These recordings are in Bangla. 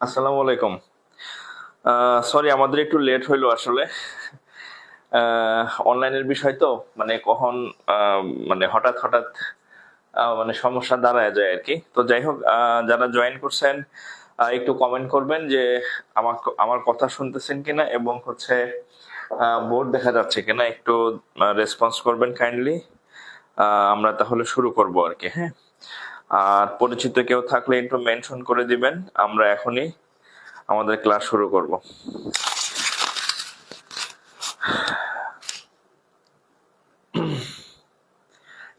আসসালামু আলাইকুম। সরি আমাদের একটু লেট হইলো আসলে। অনলাইনের বিষয় তো মানে কখন মানে হঠাৎ হঠাৎ মানে সমস্যা দাঁড়ায় যায় আর কি। তো যাই হোক, যারা জয়েন করছেন একটু কমেন্ট করবেন যে আমার আমার কথা শুনতেছেন কিনা এবং হচ্ছে বোর্ড দেখা যাচ্ছে কিনা, একটু রেসপন্স করবেন কাইন্ডলি। আমরা তাহলে শুরু করব আর কি। হ্যাঁ, আর পরিচিত কেউ থাকলে একটু মেনশন করে দিবেন, আমরা এখনই আমাদের ক্লাস শুরু করব।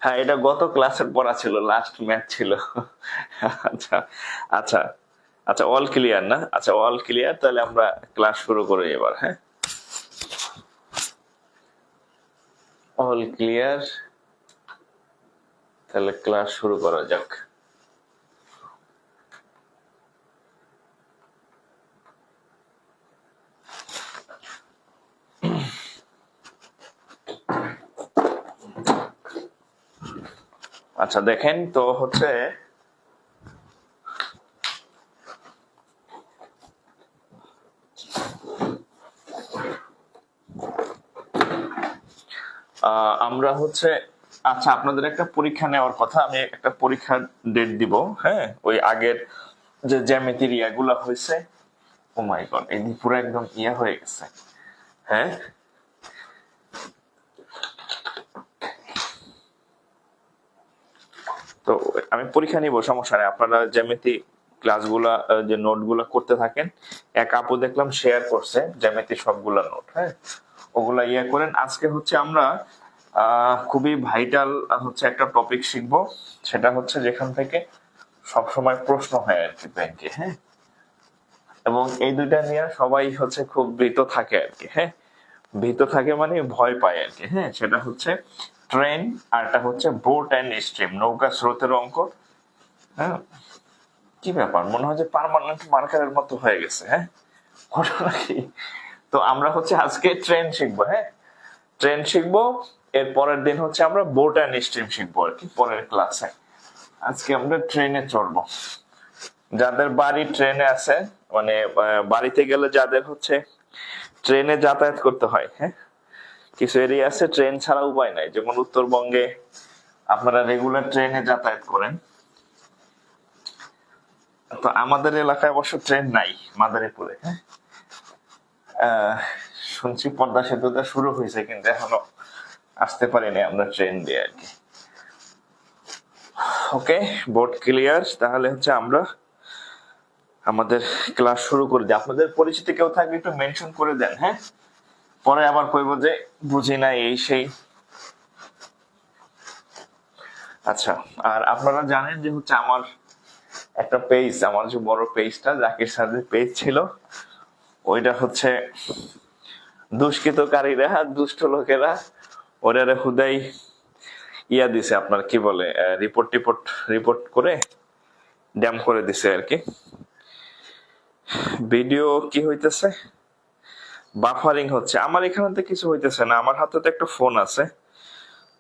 হ্যাঁ, এটা গত ক্লাসের পড়া ছিল, লাস্ট ম্যাথ ছিল। আচ্ছা আচ্ছা আচ্ছা, অল ক্লিয়ার না? আচ্ছা, অল ক্লিয়ার, তাহলে আমরা ক্লাস শুরু করি এবার। হ্যাঁ, অল ক্লিয়ার, তাহলে ক্লাস শুরু করা যাক। আচ্ছা দেখেন তো হচ্ছে আমরা হচ্ছে, আচ্ছা আপনাদের একটা পরীক্ষা নেওয়ার কথা, আমি একটা পরীক্ষার ডেট দিব। হ্যাঁ, ওই আগের যে জ্যামিতির ইয়াগুলা হয়েছে, ও মাই গড, এই পুরো একদম ইয়া হয়ে গেছে। হ্যাঁ, তো আমি পরীক্ষা নিব, সমস্যা নেই। আপনারা জ্যামিতি ক্লাসগুলা যে নোটগুলা করতে থাকেন। এক আপু দেখলাম শেয়ার করছে জ্যামিতি সবগুলা নোট। হ্যাঁ, ওগুলা ইয়ে করেন। আজকে হচ্ছে আমরা খুবই ভাইটাল হচ্ছে একটা টপিক শিখবো, সেটা হচ্ছে যেখান থেকে সবসময় প্রশ্ন হয় আর কি ব্যাংকে। হ্যাঁ, এবং এই দুইটা নিয়ে সবাই হচ্ছে খুব ভীত থাকে আর কি। হ্যাঁ, ভীত থাকে মানে ভয় পায় আর কি। হ্যাঁ, সেটা হচ্ছে ট্রেন, আর এটা হচ্ছে বোট অ্যান্ড স্ট্রিম, নৌকা স্রোতের অঙ্ক। হ্যাঁ, কি ব্যাপার, মনে হয় যে পার্মানেন্ট মার্কারের মতো হয়ে গেছে। হ্যাঁ, ঘটনা কি? তো আমরা হচ্ছে আজকে ট্রেন শিখবো। হ্যাঁ, ট্রেন শিখবো। এর পরের দিন হচ্ছে আমরা বোট অ্যান্ড স্ট্রিম শিখবো আর কি পরের ক্লাসে। আজকে আমরা ট্রেনে চড়বো। যাদের বাড়ি ট্রেনে আছে, মানে বাড়িতে গেলে যাদের হচ্ছে ট্রেনে যাতায়াত করতে হয়। হ্যাঁ, কিছু এরিয়া আছে ট্রেন ছাড়া উপায় নাই, যেমন উত্তরবঙ্গে আপনারা রেগুলার ট্রেনে যাতায়াত করেন। তো আমাদের এলাকায় অবশ্য ট্রেন নাই, মাদারীপুরে। হ্যাঁ, শুনছি পদ্মা সেতুটা শুরু হয়েছে, কিন্তু এখনো আসতে পারিনি আমরা ট্রেন দিয়ে আর কি। ওকে, বোর্ড ক্লিয়ার, তাহলে হচ্ছে আমরা আমাদের ক্লাস শুরু করে দিই। আপনাদের পরিচিত কেউ থাকলে একটু মেনশন করে দেন। হ্যাঁ, পরে আবার কইব যে বুঝি না এই সেই। আচ্ছা, আর আপনারা জানেন যে হচ্ছে আমার একটা পেজ, আমার যে বড় পেজটা জাকির স্যারের পেজ ছিল, ওইটা হচ্ছে দুষ্কৃতকারীরা, দুষ্ট লোকেরা ওরা হুদাই ইয়া দিছে, আপনার কি বলে, রিপোর্ট টিপোর্ট রিপোর্ট করে ড্যাম করে দিছে আর কি। ভিডিও কি হইতেছে, বাফারিং হচ্ছে। আমার এখানে তো কিছু হইতেছে না, আমার হাতে তো একটা ফোন আছে,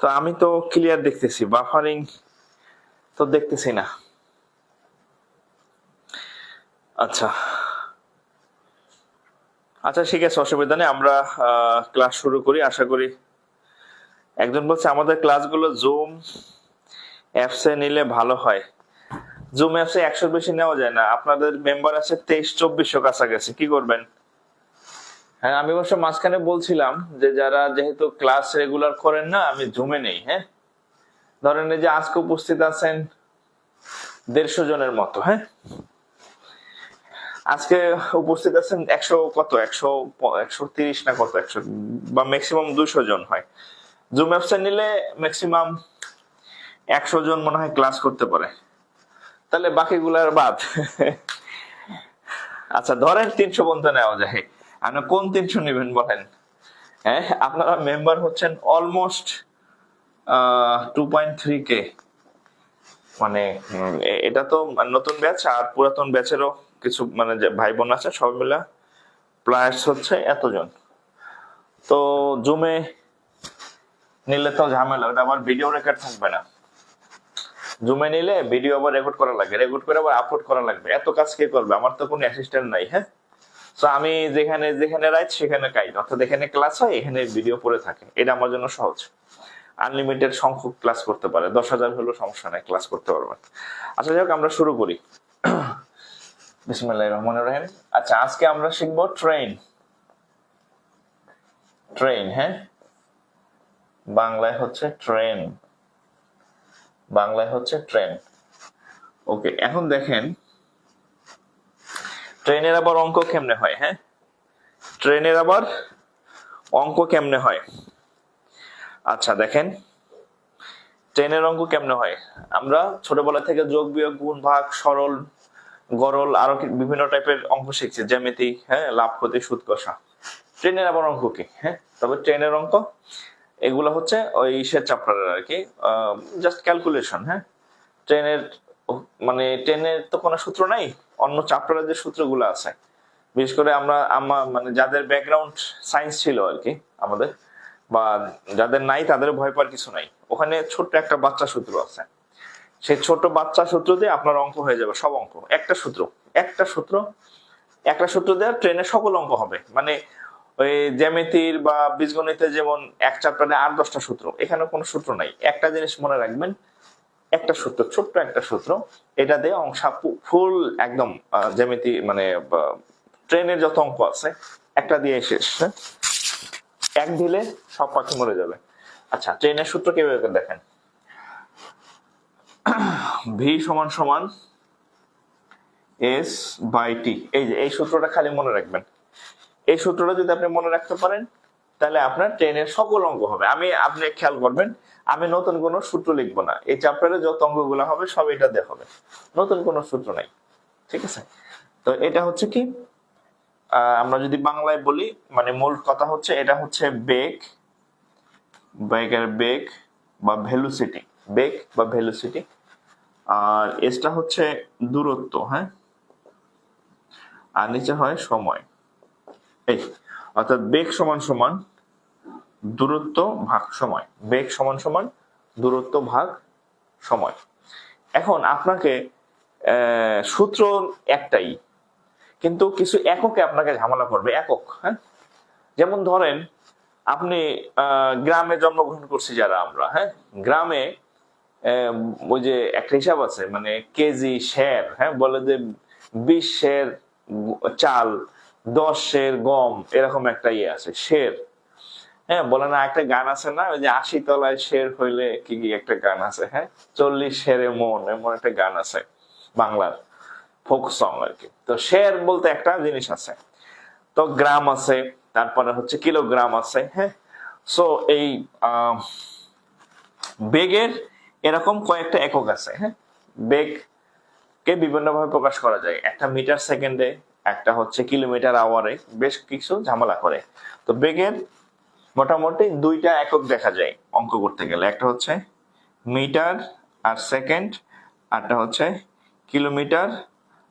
তো আমি তো ক্লিয়ার দেখতেছি, বাফারিং তো দেখতেছি না। আচ্ছা আচ্ছা, ঠিক আছে, অসুবিধা নেই, আমরা ক্লাস শুরু করি। আশা করি একজন বলছে আমাদের ক্লাসগুলো জুম অ্যাপসে নিলে ভালো হয়। জুম অ্যাপসে 100 বেশি নেওয়া যায় না, আপনাদের মেম্বার আছে 2300-2400 কাছাকাছি, কি করবেন? হ্যাঁ, আমি অবশ্য মাঝখানে বলছিলাম যে যারা যেহেতু ক্লাস রেগুলার করেন না, আমি জুমে নেই। হ্যাঁ, ধরেন এই যে আজকে উপস্থিত আছেন 150 জনের মতো। হ্যাঁ, আজকে উপস্থিত আছেন 100 কত, 130 না কত, 100 বা ম্যাক্সিমাম 200 জন হয়। জুম অ্যাপসে নিলে ম্যাক্সিমাম 100 জন মনে হয় ক্লাস করতে পারে, তাহলে বাকিগুলার বাদ। আচ্ছা ধরেন 300 পর্যন্ত নেওয়া যায়, আপনি কোন 300 নেবেন বলেন? হ্যাঁ, আপনারা মেম্বার হচ্ছেন অলমোস্ট 2.3K, মানে এটা তো নতুন ব্যাচ, আর পুরাতন ব্যাচেরও কিছু মানে যে ভাই বোন আছে, সব মিলা প্লাস হচ্ছে এতজন। তো জুমে নিলে তো ঝামেলা, ওটা আবার ভিডিও রেকর্ড থাকবে না। জুমে নিলে ভিডিও আবার রেকর্ড করা লাগে, রেকর্ড করে আবার আপলোড করা লাগবে। এত কাজ কে করবে? আমার তো কোনো অ্যাসিস্ট্যান্ট নাই। হ্যাঁ, তো আমি যেখানে যেখানে রাইট সেখানে কাইট, অর্থাৎ এখানে ক্লাস হয়, এখানে ভিডিও পড়ে থাকে। এটা আমার জন্য সহজ। আনলিমিটেড সংখ্যক ক্লাস করতে পারে, 10,000 হলেও সমস্যা নাই, ক্লাস করতে পারবেন। আচ্ছা যাই হোক, আমরা শুরু করি। বিসমিল্লাহির রহমানির রহিম। আচ্ছা, আজকে আমরা শিখবো ট্রেন। ট্রেন, হ্যাঁ, বাংলায় হচ্ছে ট্রেন, বাংলায় হচ্ছে ট্রেন। ওকে, এখন দেখেন ট্রেনের আবার অঙ্ক কেমনে হয়। হ্যাঁ, ট্রেনের আবার অঙ্ক কেমনে হয়। আচ্ছা দেখেন ট্রেনের অঙ্ক কেমনে হয়। আমরা ছোটবেলা থেকে যোগ বিয়োগ গুণ ভাগ সরল গরল আরো বিভিন্ন টাইপের অঙ্ক শিখছি, জ্যামিতি, হ্যাঁ, লাভ ক্ষতি সুদ কষা। ট্রেনের আবার অঙ্ক কি? হ্যাঁ, তবে ট্রেনের অঙ্ক এগুলো হচ্ছে ওই ইসের চ্যাপ্টারের আর কি, জাস্ট ক্যালকুলেশন। হ্যাঁ, ট্রেনের মানে ট্রেনের তো কোনো সূত্র নাই, অন্য চ্যাপ্টারের যে সূত্রগুলো আছে, বিশেষ করে আমরা মানে যাদের ব্যাকগ্রাউন্ড সায়েন্স ছিল আর কি আমাদের, বা যাদের নাই তাদের ভয় পাওয়ার কিছু নাই। ওখানে ছোট্ট একটা বাচ্চা সূত্র আছে, সেই ছোট বাচ্চা সূত্র দিয়ে আপনার অঙ্ক হয়ে যাবে, সব অঙ্ক। একটা সূত্র, একটা সূত্র, একটা সূত্র দিয়ে ট্রেনের সকল অঙ্ক হবে। মানে ওই জ্যামিতির বা বীজগণিতে যেমন এক চ্যাপ্টারে 8-10টা সূত্র, এখানে কোনো সূত্র নাই। একটা জিনিস মনে রাখবেন, একটা সূত্র, ছোট্ট একটা সূত্র, এটা দিয়ে অংশ ফুল একদম জ্যামিতি মানে ট্রেনের যত অঙ্ক আছে একটা দিয়ে শেষ। এক ঢিলে সব পাখি মরে যাবে। আচ্ছা, ট্রেনের সূত্র কিভাবে দেখেন। ভি সমান সমান এস বাই টি। এই যে এই সূত্রটা খালি মনে রাখবেন। এই সূত্রটা যদি আপনি মনে রাখতে পারেন তাহলে আপনার ট্রেনের সকল অঙ্ক হবে। আপনি খেয়াল করবেন, আমি নতুন কোনো সূত্র লিখবো না, এই চ্যাপ্টারে যত অঙ্কগুলো হবে সব এটা দিয়ে হবে, নতুন কোনো সূত্র নাই। ঠিক আছে, তো এটা হচ্ছে কি, আমরা যদি বাংলায় বলি মানে মূল কথা হচ্ছে এটা হচ্ছে বেগ, বেগের বেগ বা ভেলোসিটি, বেগ বা ভেলোসিটি। আর এসটা হচ্ছে দূরত্ব, হ্যাঁ, আর নিচে হয় সময়। এই অর্থাৎ বেগ সমান সমান দূরত্ব ভাগ সময়, বেগ সমান সমান দূরত্ব ভাগ সময়। এখন আপনাকে সূত্র একটাই, কিন্তু কিছু এককে আপনাকে ঝামেলা করবে, একক। হ্যাঁ, যেমন ধরেন আপনি গ্রামে জন্মগ্রহণ করছি যারা আমরা, হ্যাঁ, গ্রামে ওই যে একটা হিসাব আছে, মানে কেজি শের, হ্যাঁ, বলে যে 20 শের চাল, 10 শের গম, এরকম একটা ইয়ে আছে, শের। হ্যাঁ, বলে না একটা গান আছে না, ওই যে 80 তলায় শের হইলে কি কি একটা গান আছে, হ্যাঁ, 40 শেরে মন, এমন একটা গান আছে বাংলার ফোক সং আর কি। তো শের বলতে একটা জিনিস আছে, তো গ্রাম আছে, তারপরে হচ্ছে কিলোগ্রাম আছে। হ্যাঁ, সো এই বেগের এরকম কয়েকটা একক আছে। হ্যাঁ, বেগ কে বিভিন্ন ভাবে প্রকাশ করা যায়, একটা মিটার সেকেন্ডে, একটা হচ্ছে কিলোমিটার আওয়ারে, বেশ কিছু ঝামেলা করে। তো বেগের মোটামুটি দুইটা একক দেখা যায় অঙ্ক করতে গেলে, একটা হচ্ছে মিটার আর সেকেন্ড, আরটা হচ্ছে কিলোমিটার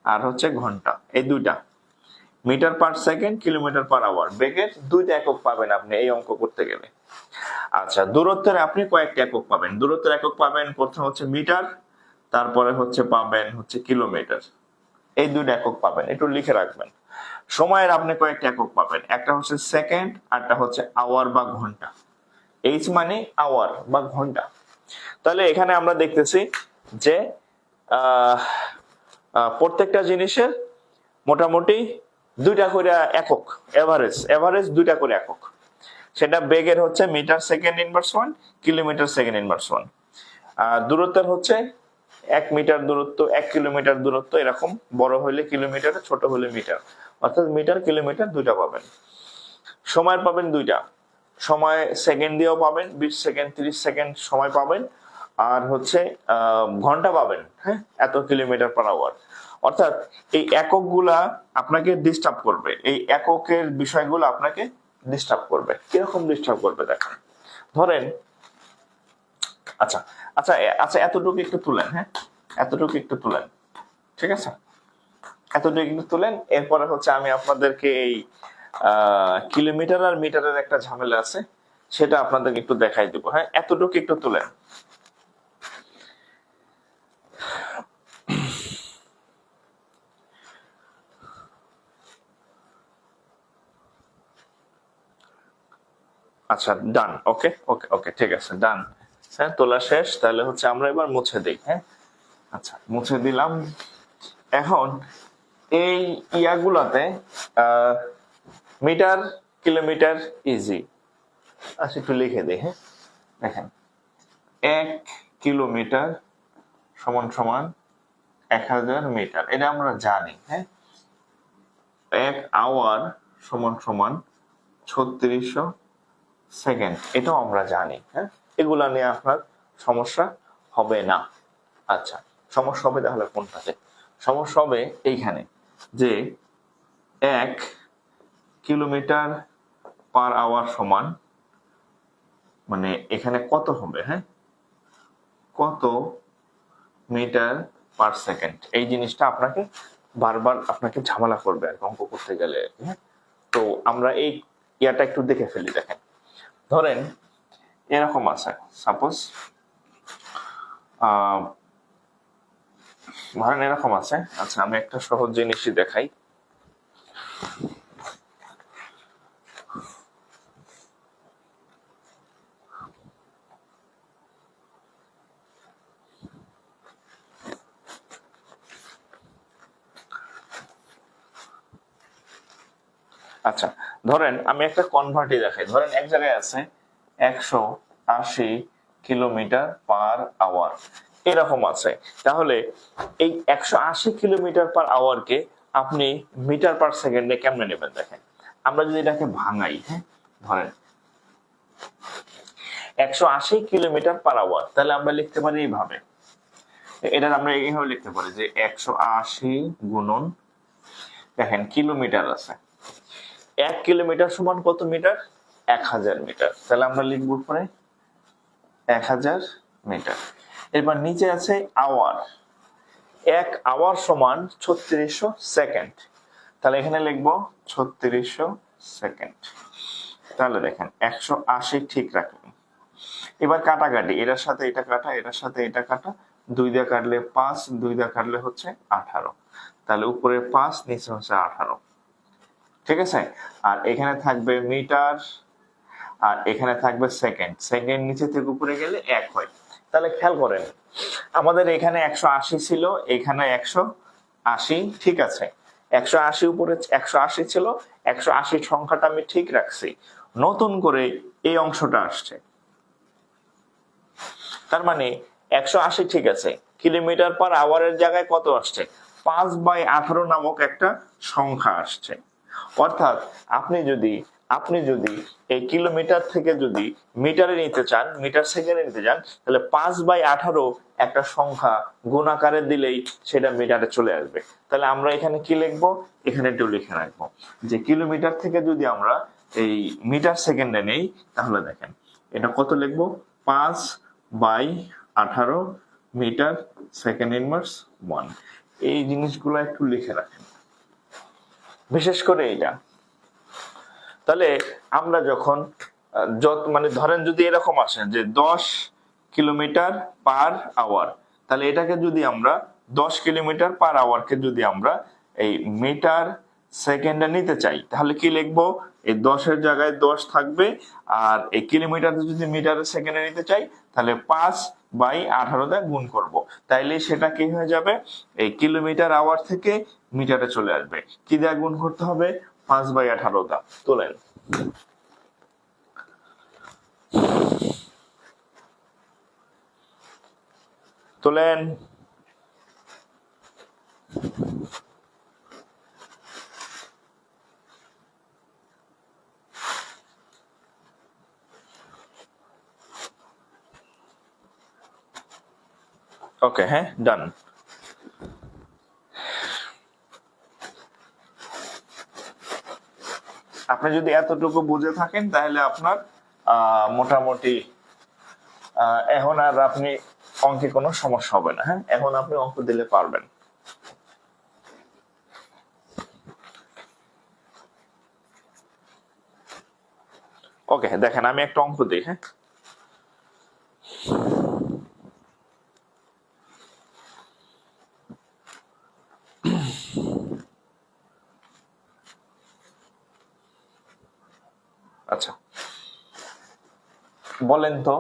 আর হচ্ছে ঘন্টা। এই দুইটা, metre per second, kilometre per hour, বেগের দুইটা একক পাবেন আপনি এই অঙ্ক করতে গেলে। আচ্ছা, দূরত্বের আপনি কয়েকটা একক পাবেন। দূরত্বের একক পাবেন প্রথম হচ্ছে মিটার, তারপরে হচ্ছে পাবেন হচ্ছে কিলোমিটার, এই দুইটা একক পাবেন, একটু লিখে রাখবেন। সময়ের আপনি কয়েকটা একক পাবেন, একটা হচ্ছে সেকেন্ড, আরটা হচ্ছে আওয়ার বা ঘন্টা। এইচ মানে আওয়ার বা ঘন্টা। তাহলে এখানে আমরা দেখতেছি যে প্রত্যেকটা জিনিসের মোটামুটি দুইটা করে একক, এভারেজ এভারেজ দুইটা করে একক। সেটা বেগের হচ্ছে metre second inverse 1, kilometre second inverse 1। দূরত্বের হচ্ছে 1 মিটার দূরত্ব, 1 কিলোমিটার দূরত্ব, এরকম বড় হইলে কিলোমিটার, ছোট হলে মিটার, অর্থাৎ মিটার কিলোমিটার দুইটা পাবেন। সময় পাবেন দুইটা, সময় সেকেন্ড দিয়েও পাবেন, 20 সেকেন্ড 30 সেকেন্ড সময় পাবেন, আর হচ্ছে ঘন্টা পাবেন, হ্যাঁ, এত কিলোমিটার পার আওয়ার। অর্থাৎ এই এককগুলা আপনাকে ডিস্টার্ব করবে, এই এককের বিষয়গুলো আপনাকে ডিস্টার্ব করবে। কিরকম ডিস্টার্ব করবে দেখেন, ধরেন আচ্ছা আচ্ছা আচ্ছা এতটুকু একটু তুলেন, হ্যাঁ, এতটুকু একটু তুলেন, ঠিক আছে, এতটুকু একটু তুলেন। এরপরে হচ্ছে আমি আপনাদেরকে এই কিলোমিটার আর মিটারের একটা ঝামেলা আছে, সেটা আপনাদেরকে একটু দেখাই দেবো। হ্যাঁ, এতটুকু একটু তুলেন। আচ্ছা, ডান। ওকে ওকে ওকে, ঠিক আছে, ডান। হ্যাঁ, তোলা শেষ। তাহলে হচ্ছে আমরা এবার মুছে দিই। হ্যাঁ, আচ্ছা, মুছে দিলাম। এখন এই ইয়াগুলাতে মিটার, কিলোমিটার ইজি। আচ্ছা, একটু লিখে দিই। হ্যাঁ, দেখেন, 1 কিলোমিটার সমান সমান 1000 মিটার, এটা আমরা জানি। হ্যাঁ, 1 আওয়ার সমান সমান 3600 সেকেন্ড, এটাও আমরা জানি। হ্যাঁ, এগুলা নিয়ে আপনার সমস্যা হবে না। আচ্ছা, সমস্যা হবে তাহলে কোনটাতে? সমস্যা হবে এইখানে, যে 1 কিলোমিটার/আওয়ার সমান, মানে এখানে কত হবে? হ্যাঁ, কত মিটার/সেকেন্ড, এই জিনিসটা আপনাকে বারবার আপনাকে ঝামেলা করবে আর অঙ্ক করতে গেলে। হ্যাঁ, তো আমরা এই ইয়াটা একটু দেখে ফেলি। দেখেন, ধরেন এরকম আছে, সাপোজ ধরেন এরকম আছে। আচ্ছা, আমি একটা সহজ জিনিসই দেখাই। আচ্ছা, ধরেন আমি একটা কনভার্টই দেখাই। ধরেন এক জায়গায় আছে 180 কিলোমিটার/আওয়ার, এরকম আছে। তাহলে এই 180 কিলোমিটার/আওয়ারকে আপনি মিটার/সেকেন্ডে কেমনে নেবেন? দেখেন, আমরা যদি এটাকে ভাঙাই। হ্যাঁ, ধরেন 180 কিলোমিটার/আওয়ার, তাহলে আমরা লিখতে পারি এইভাবে। এটা আমরা এইভাবে লিখতে পারি যে 180 গুণন, দেখেন কিলোমিটার আছে, 1 কিলোমিটার সমান কত মিটার? 1000 মিটার। তাহলে আমরা লিখবো পরে 1000 মিটার। এরপর নিচে আছে আওয়ার, 1 আওয়ার সমান 3600 সেকেন্ড। তাহলে এখানে লিখবো 3600 সেকেন্ড। তাহলে দেখেন 180 ঠিক রাখলাম। এবার কাটাকাটি, এটার সাথে এটা কাটা, এটার সাথে এটা কাটা, 2 দিয়ে কাটলে 5, 2 দিয়ে কাটলে হচ্ছে 18। তাহলে উপরে 5, নিচে হচ্ছে 18। ঠিক আছে, আর এখানে থাকবে মিটার, আর এখানে থাকবে সেকেন্ড। সেকেন্ড নিচে থেকে উপরে গেলে 1 হয়। তাহলে খেয়াল করেন, আমাদের এখানে 180 ছিল, এখানে 180, ঠিক আছে। 180 উপরে 180 ছিল, 180 সংখ্যাটা আমি ঠিক রাখছি। নতুন করে এই অংশটা আসছে, তার মানে 180 ঠিক আছে। কিলোমিটার/আওয়ারের জায়গায় কত আসছে? 5/18 নামক একটা সংখ্যা আসছে। অর্থাৎ আপনি যদি এই কিলোমিটার থেকে যদি মিটারে নিতে চান, মিটার সেকেন্ডে নিতে চান, তাহলে 5/18 একটা সংখ্যা গুণাকারে দিলেই সেটা মিটারে চলে আসবে। তাহলে আমরা এখানে কি লিখবো? এখানে একটু লিখে রাখবো যে কিলোমিটার থেকে যদি আমরা এই মিটার সেকেন্ডে নেই, তাহলে দেখেন এটা কত লিখবো? 5/18 মিটার সেকেন্ড ইনভার্স 1। এই জিনিসগুলো একটু লিখে রাখেন, বিশেষ করে এইটা। তাহলে আমরা যখন মানে ধরেন যদি এরকম আসে যে 10 কিলোমিটার/আওয়ার, তাহলে এটাকে যদি আমরা 10 কিলোমিটার/আওয়ারকে যদি আমরা এই মিটার সেকেন্ডে নিতে চাই, তাহলে কি লিখবো? এই 10-এর জায়গায় 10 থাকবে, আর এই কিলোমিটার যদি মিটার সেকেন্ডে নিতে চাই, তাহলে 5/18 দিয়ে গুণ করব। তাইলে সেটা কি হয়ে যাবে? এই কিলোমিটার/আওয়ার থেকে মিটারে চলে আসবে। কি দিয়ে গুণ করতে হবে? 5/18 দা। তোলেন, তোলেন। ওকে, হ্যাঁ, ডান। আপনি যদি এতটুকু বুঝে থাকেন, তাহলে আপনার মোটামুটি এখন আর আপনি অঙ্কে কোনো সমস্যা হবে না। হ্যাঁ, এখন আপনি অঙ্ক দিলে পারবেন। ওকে, দেখেন আমি একটা অঙ্ক দিই। হ্যাঁ, আচ্ছা, বলেন তো,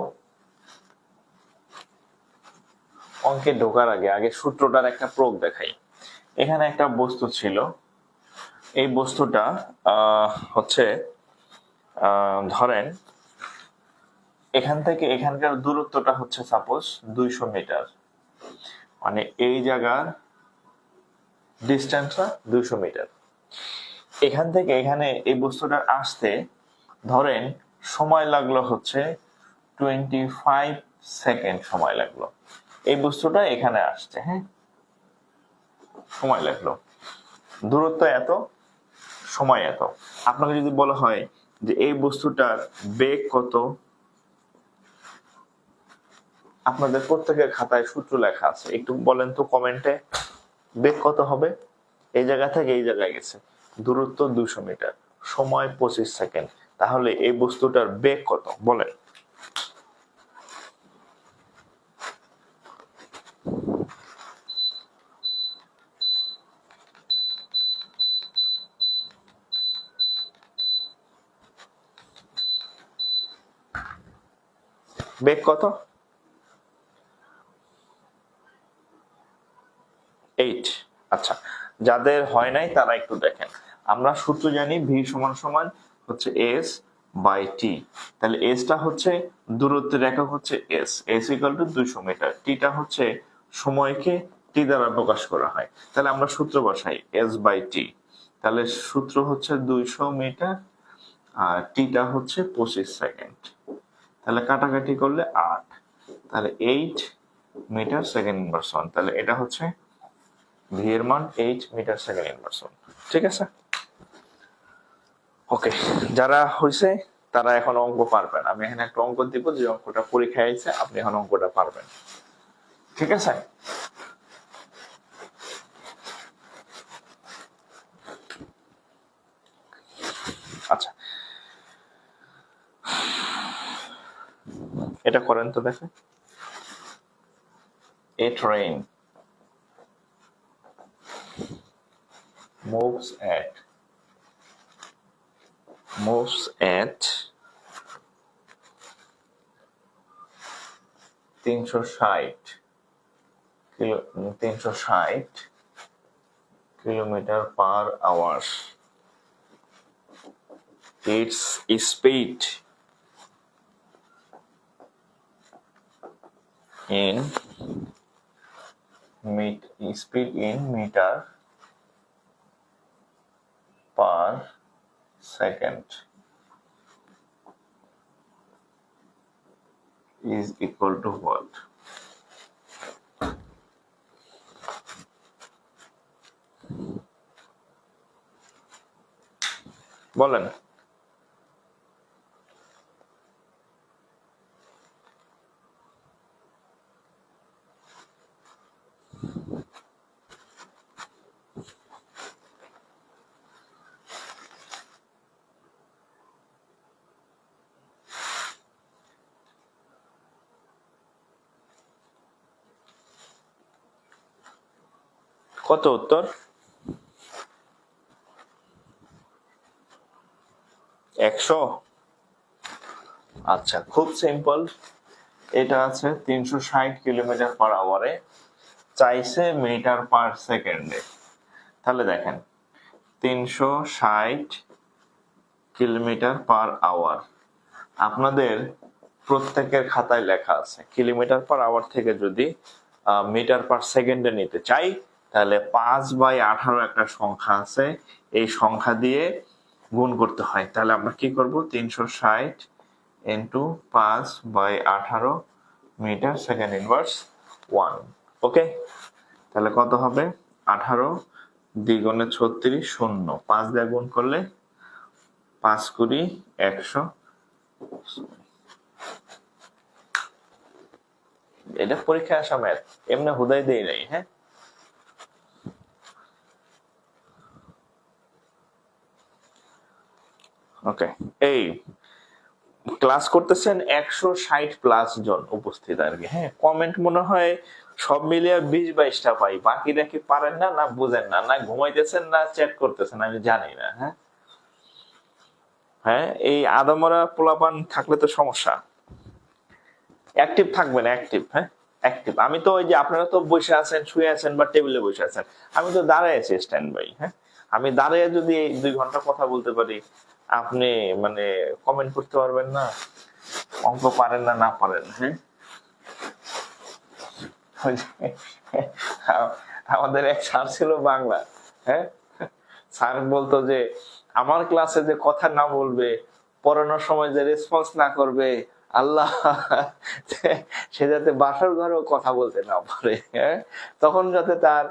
অঙ্কে ঢোকার আগে সূত্রটার একটা প্রয়োগ দেখাই। এখানে একটা বস্তু ছিল, এই বস্তুটা হচ্ছে ধরেন এখান থেকে এখানকার দূরত্বটা হচ্ছে সাপোজ 200 মিটার, মানে এই জায়গার ডিস্টেন্সটা 200 মিটার। এখান থেকে এখানে এই বস্তুটা আসতে ধরেন সময় লাগলো হচ্ছে 25 সেকেন্ড সময় লাগলো। এই বস্তুটা এখানে আসছে, হ্যাঁ, সময় লাগলো, দূরত্ব এত, সময় এত। আপনাকে যদি বলা হয় যে এই বস্তুটার বেগ কত, আপনাদের প্রত্যেকের খাতায় সূত্র লেখা আছে, একটু বলেন তো কমেন্টে, বেগ কত হবে? এই জায়গা থেকে এই জায়গায় গেছে, দূরত্ব 200 মিটার, সময় 25 সেকেন্ড, তাহলে এই বস্তুটার বেগ কত বলেন? বেগ কত? 8। আচ্ছা, যাদের হয় নাই তারা একটু দেখেন। আমরা সূত্র জানি ভি সমান সমান হচ্ছে এস বাই টি। তাহলে এসটা হচ্ছে দূরত্বের একক হচ্ছে S, S equal to 200 metre. Theta হচ্ছে সময়কে টি দ্বারা প্রকাশ করা হয়। তাহলে আমরা সূত্র বসাই এস বাই টি। তাহলে সূত্র হচ্ছে 200 মিটার আর টিটা হচ্ছে 25 সেকেন্ড। তাহলে কাটাকাটি করলে 8, তাহলে 8 মিটার সেকেন্ড ইনভার্স 1। তাহলে এটা হচ্ছে ভি এর মান 8 মিটার সেকেন্ড ইনভার্স 1। ঠিক আছে, ওকে। যারা হইছে তারা এখন অঙ্ক পারবেন। আমি এখানে একটা অঙ্ক দিব, যে অঙ্কটা পরীক্ষায় আইছে আপনি এখন অঙ্কটা পারবেন। ঠিক আছে, আচ্ছা এটা করেন তো দেখে। A train moves at 360 kilometre per hour. Its speed in meter per second is equal to what? বলেন। কত উত্তর? 100। আচ্ছা, খুব সিম্পল। এটা আছে 360 কিলোমিটার পার আওয়ারে, চাইছে মিটার পার সেকেন্ডে। তাহলে দেখেন 360 কিলোমিটার পার আওয়ার, আপনাদের প্রত্যেকের খাতায় লেখা আছে। কিলোমিটার পার আওয়ার থেকে যদি মিটার পার সেকেন্ডে নিতে চাই, তাহলে 5/18 একটা সংখ্যা আছে, এই সংখ্যা দিয়ে গুণ করতে হয়। তাহলে আমরা কি করব, 360 ইন্টু 5/18 মিটার সেকেন্ড ইনভার্স 1। ওকে, তাহলে কত হবে? 18 দ্বিগুণে 36, 0, 5 দিয়ে গুণ করলে 5 কুড়ি 100। এটা পরীক্ষায় আসা ম্যাথ, এমনি হুদাই দেই নাই। হ্যাঁ, ওকে। এই ক্লাস করতেছেন 160+ জন উপস্থিত আর কি। হ্যাঁ, কমেন্ট মনে হয় সব মিলিয়ে 20-22টা পাই। বাকিরা কি পারেন না, না বুঝেন না, না ঘুমাইতেছেন, না চ্যাট করতেছেন, আমি জানি না। হ্যাঁ হ্যাঁ, এই আদমরা পোলাপান থাকলে তো সমস্যা। অ্যাক্টিভ থাকবেন, অ্যাক্টিভ, হ্যাঁ অ্যাক্টিভ। আমি তো ওই যে আপনারা তো বসে আছেন, শুয়ে আছেন বা টেবিলে বসে আছেন, আমি তো দাঁড়ায় আছি স্ট্যান্ড বাই। হ্যাঁ, আমি দাঁড়িয়ে যদি 2 ঘন্টা কথা বলতে পারি, আপনি মানে কমেন্ট করতে পারবেন না অঙ্ক পারেন না, না পারেন। হ্যাঁ, আমাদের এক স্যার ছিল বাংলা, হ্যাঁ, স্যার বলতো যে আমার ক্লাসে যে কথা না বলবে, পড়ানোর সময় যে রেসপন্স না করবে, আল্লাহ সে যাতে বাসর ঘরেও কথা বলতে না পারে। হ্যাঁ, তখন যাতে তার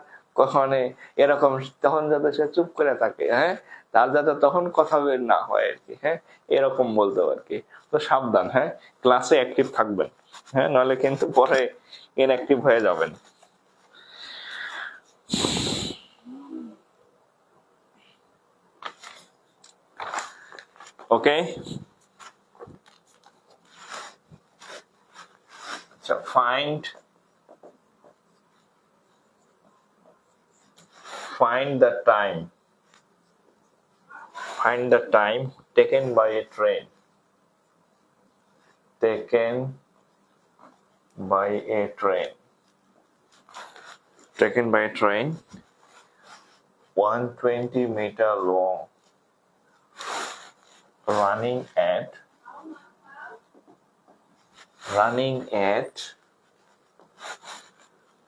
মানে এরকম, তখন যাতে সে চুপ করে থাকে। হ্যাঁ, তার যাতে তখন কথা বের না হয় আর কি। হ্যাঁ, এরকম বলতো আর কি। তো সাবধান, হ্যাঁ, ক্লাসে অ্যাক্টিভ থাকবেন। হ্যাঁ, নইলে কিন্তু পরে ইনঅ্যাক্টিভ হয়ে যাবেন। ওকে, so find the time taken by a train taken by a train 120-meter long, running at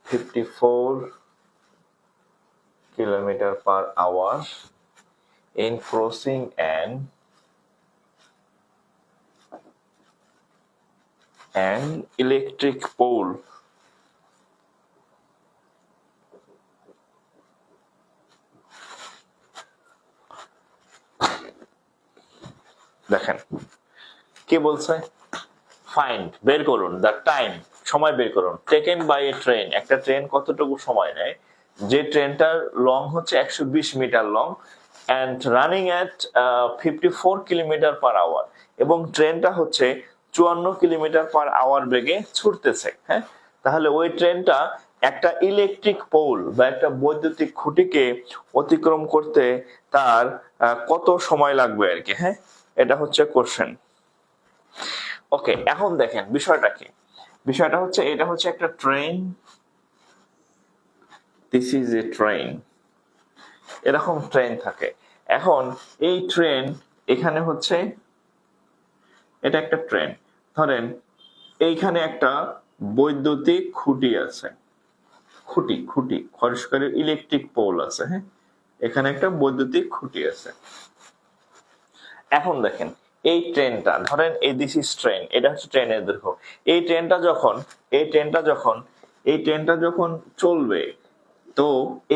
54 km/h in crossing an electric pole. দেখেন কি বলছে, ফাইন্ড বের করুন, দ্য টাইম সময় বের করুন, টেকেন বাই এ ট্রেন একটা ট্রেন কতটুকু সময় নেয়, যে ট্রেনটার লং হচ্ছে 120 metre long, and running at 54 km/h, এবং ট্রেনটা হচ্ছে 54 km/h বেগে ছুটতেছে। হ্যাঁ, তাহলে ওই ট্রেনটা একটা ইলেকট্রিক পোল বা একটা বৈদ্যুতিক খুঁটিকে অতিক্রম করতে তার কত সময় লাগবে আর কি। হ্যাঁ, এটা হচ্ছে কোশ্চেন। ওকে, এখন দেখেন বিষয়টা কি, বিষয়টা হচ্ছে এটা হচ্ছে একটা train, this is a train, এরকম ট্রেন থাকে। এখন এই ট্রেন এখানে হচ্ছে, এটা একটা ট্রেন, ধরেন এইখানে একটা বৈদ্যুতিক খুঁটি আছে, খুঁটি খরস্কারের ইলেকট্রিক পোল আছে। হ্যাঁ, এখানে একটা বৈদ্যুতিক খুঁটি আছে। এখন দেখেন এই ট্রেনটা, ধরেন এই দিস ইজ ট্রেন, এটা হচ্ছে ট্রেনের দৈর্ঘ্য। এই ট্রেনটা যখন চলবে, তো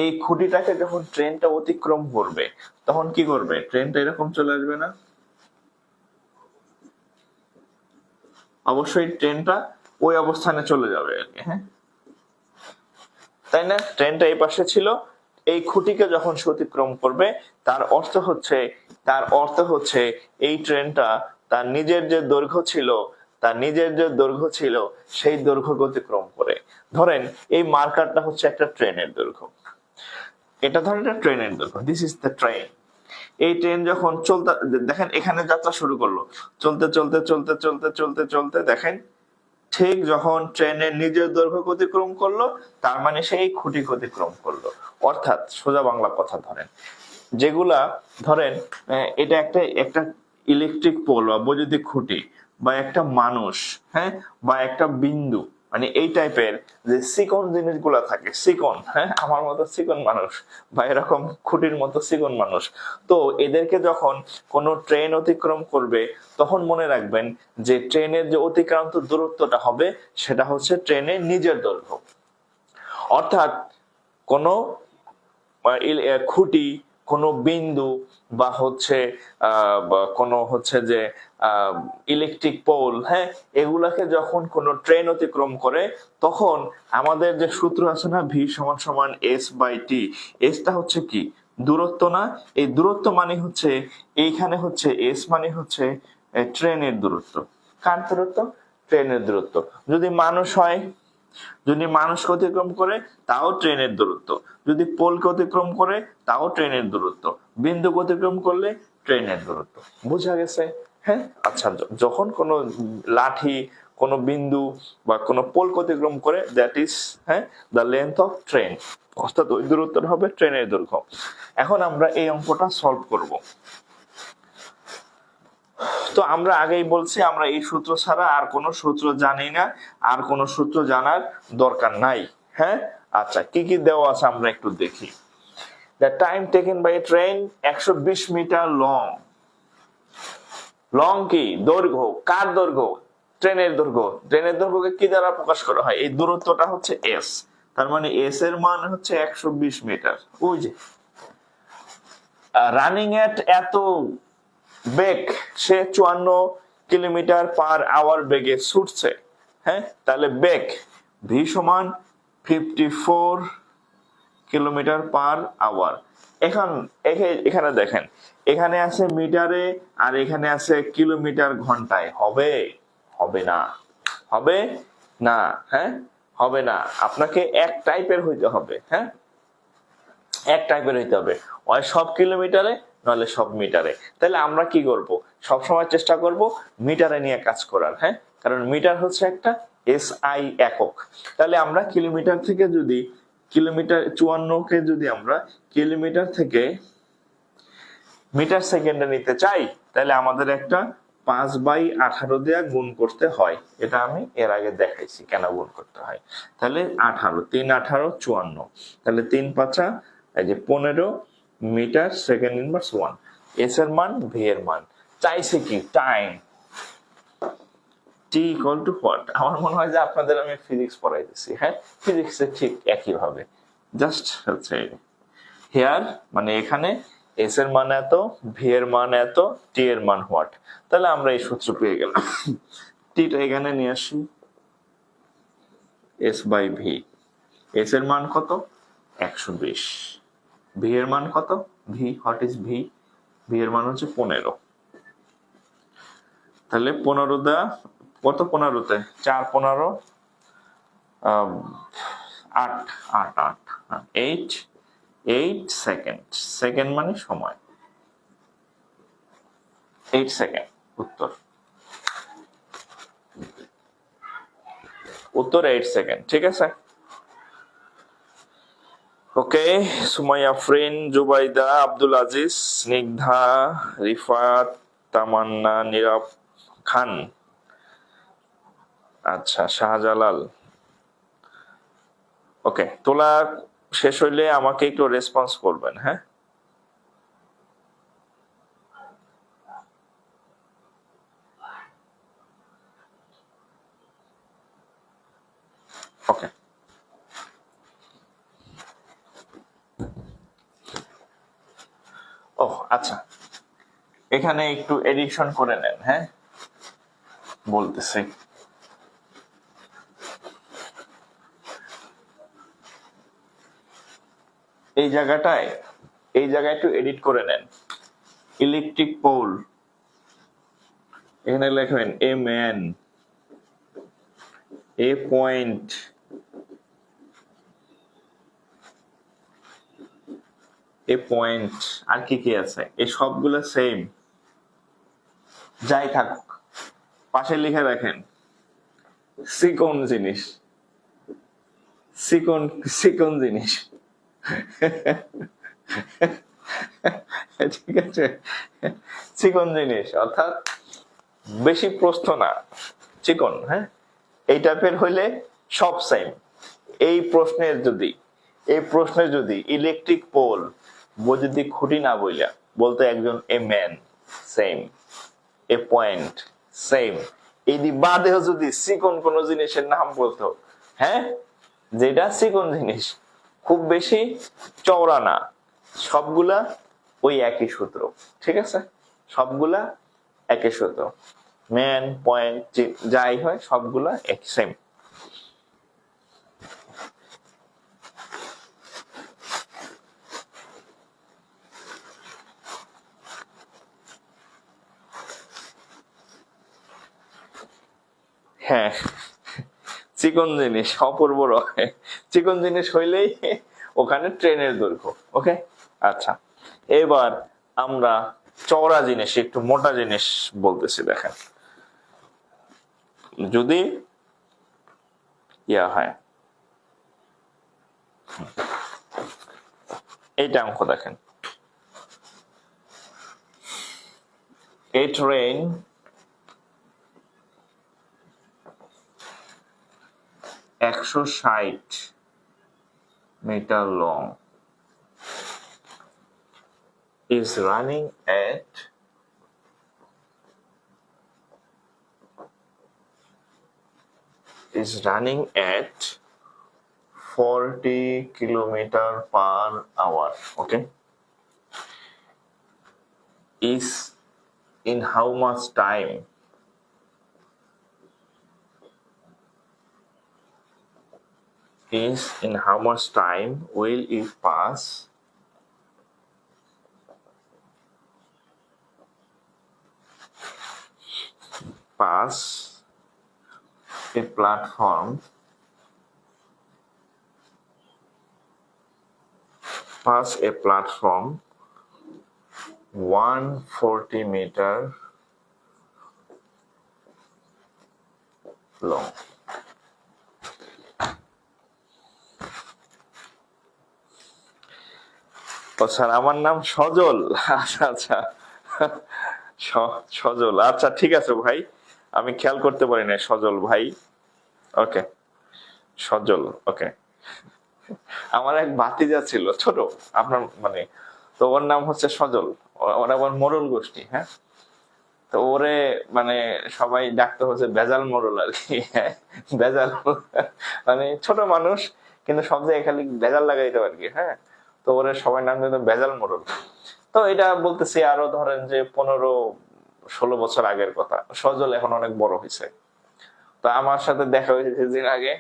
এই খুঁটিটাকে যখন ট্রেনটা অতিক্রম করবে, তখন কি করবে, ট্রেনটা এরকম চলে আসবে না? অবশ্যই ট্রেনটা ওই অবস্থানে চলে যাবে আর কি। হ্যাঁ, তাই না? ট্রেনটা এই পাশে ছিল, এই খুঁটিকে যখন সে অতিক্রম করবে, তার অর্থ হচ্ছে এই ট্রেনটা তার নিজের যে দৈর্ঘ্য ছিল সেই দৈর্ঘ্য অতিক্রম করে। ধরেন এই মার্কারটা হচ্ছে একটা ট্রেনের দৈর্ঘ্য, এটা ধরেন একটা ট্রেনের দৈর্ঘ্য, দিস ইজ দ্য ট্রেন। এই ট্রেন যখন চলতে, দেখেন এখানে যাত্রা শুরু করলো, চলতে দেখেন ঠিক যখন ট্রেনের নিজের দৈর্ঘ্য অতিক্রম করলো, তার মানে সেই খুঁটি অতিক্রম করলো। অর্থাৎ সোজা বাংলা কথা, যেগুলা ধরেন এটা একটা ইলেকট্রিক পোল বা বৈদ্যুতিক খুঁটি বা একটা মানুষ, হ্যাঁ, বা একটা বিন্দু, মানে এই টাইপের যে চিকন জিনিসগুলা থাকে, চিকন, হ্যাঁ, আমার মতো চিকন মানুষ বা এরকম খুঁটির মতো চিকন মানুষ, তো এদেরকে যখন কোনো ট্রেন অতিক্রম করবে, তখন মনে রাখবেন যে ট্রেনের যে অতিক্রান্ত দূরত্বটা হবে সেটা হচ্ছে ট্রেনের নিজের দৈর্ঘ্য। অর্থাৎ কোনো খুঁটি, কোনো বিন্দু বা হচ্ছে কোনো হচ্ছে যে ইলেকট্রিক পোল, হ্যাঁ, এগুলাকে যখন কোনো ট্রেন অতিক্রম করে, তখন আমাদের যে সূত্র আছে না, ভি সমান সমান এস বাই টি, এসটা হচ্ছে কি, দূরত্ব না? এই দূরত্ব মানে হচ্ছে, এইখানে হচ্ছে এস মানে হচ্ছে ট্রেনের দূরত্ব। কার দূরত্ব? ট্রেনের দূরত্ব। যদি মানুষকে অতিক্রম করে, তাও ট্রেনের দূরত্ব। যদি পোলকে অতিক্রম করে, তাও ট্রেনের দূরত্ব। বিন্দুকে অতিক্রম করলে ট্রেনের দূরত্ব। বোঝা গেছে? হ্যাঁ, আচ্ছা, যখন কোনো লাঠি, কোনো বিন্দু বা কোনো পোল অতিক্রম করে, that is the length of train, অর্থাৎ ওই দূরত্বটা হবে ট্রেনের দৈর্ঘ্য। এখন আমরা এই অঙ্কটা সলভ করব। তো আমরা আগেই বলছি আমরা এই সূত্র ছাড়া আর কোনো সূত্র জানি না, আর কোনো সূত্র জানার দরকার নাই। হ্যাঁ, আচ্ছা, কি কি দেওয়া আছে আমরা একটু দেখি। The time taken by train 120 metre long. Long কি? দৈর্ঘ্য। কার দৈর্ঘ্য? ট্রেনের দৈর্ঘ্য। ট্রেনের দৈর্ঘ্যকে কি দ্বারা প্রকাশ করা হয়? এই দূরত্বটা হচ্ছে এস, তার মানে এস এর মান হচ্ছে 120 মিটার। ওই যে রানিং এট এত বেগ, সে 54 কিলোমিটার পার আওয়ার বেগে ছুটছে। হ্যাঁ, তাহলে বেগ ভি সমান 54 কিলোমিটার পার আওয়ার। এখানে দেখেন, এখানে আছে মিটারে আর এখানে আছে কিলোমিটার ঘন্টায়। হবে? হবে না, হবে না। হ্যাঁ, হবে না। আপনাকে এক টাইপের হইতে হবে। হ্যাঁ, এক টাইপের হইতে হবে, হয় সব কিলোমিটারে নাহলে সব মিটারে। তাহলে আমরা কি করব? সবসময় চেষ্টা করব মিটারে নিয়ে কাজ করার। হ্যাঁ, কারণ মিটার হচ্ছে একটা এসআই একক। তাহলে আমরা কিলোমিটার থেকে যদি কিলোমিটার 54 কে যদি আমরা কিলোমিটার থেকে মিটার সেকেন্ডে নিতে চাই, তাহলে আমাদের একটা 5/18 দিয়ে গুণ করতে হয়। এটা আমি এর আগে দেখাইছি কেন গুণ করতে হয়। তাহলে 18, 3 18 54, তাহলে 3 5 এই যে 15 মিটার সেকেন্ড ইনভার্স 1। এস এর মান, ভি এর মান। চাইছে কি? Time. T equal to what? আমার মনে হয় যে আপনাদের আমি ফিজিক্স পড়াইতেছি। হ্যাঁ, ফিজিক্সে ঠিক একই ভাবে, জাস্ট হচ্ছে হেয়ার মানে এখানে এস এর মান এত, ভি এর মান এত, টি এর মান হোয়াট। তাহলে আমরা এই সূত্র পেয়ে গেলাম। টিটা এখানে নিয়ে আসি, এস বাই ভি। এস এর মান কত? 120। ভি এর মান কত? V, what is V? V এর মান হচ্ছে 15। তাহলে 15 দা কত? 15তে 4 15 8 8 8 8 সেকেন্ড। সেকেন্ড মানে সময়। 8 সেকেন্ড উত্তর। উত্তর 8 সেকেন্ড। ঠিক আছে, ওকে। সুমাইয়া আফরিন, জুবাইদা, আব্দুল আজিজ, স্নিগ্ধা, রিফাত, তামান্না, নীরব খান, আচ্ছা, শাহজালাল। ওকে, তোলা শেষ হইলে আমাকে একটু রেসপন্স করবেন। হ্যাঁ, ওকে। ও আচ্ছা, এখানে একটু এডিশন করে নেন। হ্যাঁ, বলতেছি। এই জায়গাটায় একটু এডিট করে নেন। ইলেকট্রিক পোল, এখানে লিখবেন a man, a point, a point, আর কি কি আছে? এই সবগুলো সেম, যাই থাকুক। পাশে লিখে রাখেন চিকন জিনিস, চিকন চিকন জিনিস। ঠিক আছে, চিকন জিনিস অর্থাৎ বেশি প্রস্থ না, চিকন। হ্যাঁ, এই টাইপের হইলে সব সেম। এই প্রশ্নে যদি ইলেকট্রিক পোল যদি খুঁটি না বইলা বলতে একজন a man same, A point same, এই বাদেও যদি চিকন কোন জিনিসের নাম বলতো, হ্যাঁ, যেটা চিকন জিনিস, খুব বেশি চওড়া না, সবগুলা ওই একই সূত্র। ঠিক আছে, সবগুলা একই সূত্র। ম্যান, পয়েন্ট, যাই হয় সবগুলা এক সেম। হ্যাঁ, চিকন জিনিস অপূর্ব রয়, চিকন জিনিস হইলেই ওখানে ট্রেনের দৈর্ঘ্য। ওকে, আচ্ছা, এবার আমরা চওড়া জিনিস, একটু মোটা জিনিস বলতেছি। দেখেন, যদি ইয়া হয়, এইটা অঙ্ক দেখেন, a train একশো 160 meter long is running at 40 kilometer per hour. Okay, is in how much time will it pass a platform 140 meter long? O sir, আমার নাম সজল। আচ্ছা আচ্ছা, সজল, আচ্ছা ঠিক আছে ভাই, আমি খেয়াল করতে পারি না, সজল ভাই। ওকে, সজল, ওকে। আমার এক ভাতিজা ছিল ছোট, আপনার মানে, তো ওর নাম হচ্ছে সজল, ওর আবার মোড়ল গোষ্ঠী, হ্যাঁ। তো ওরে মানে সবাই ডাকতে হচ্ছে ভেজাল মোড়ল আর কি, হ্যাঁ, ভেজাল, মানে ছোট মানুষ কিন্তু সব জায়গায় খালি ভেজাল লাগাই দিতে আর কি, হ্যাঁ। তো ওরে সবাই নাম দিত ভেজাল মোড়ল। তো এটা বলতেছি আরো ধরেন যে 15-16 বছর আগের কথা। সজল এখন অনেক বড় হয়েছে, তো আমার সাথে দেখা হয়েছে কিছুদিন আগে।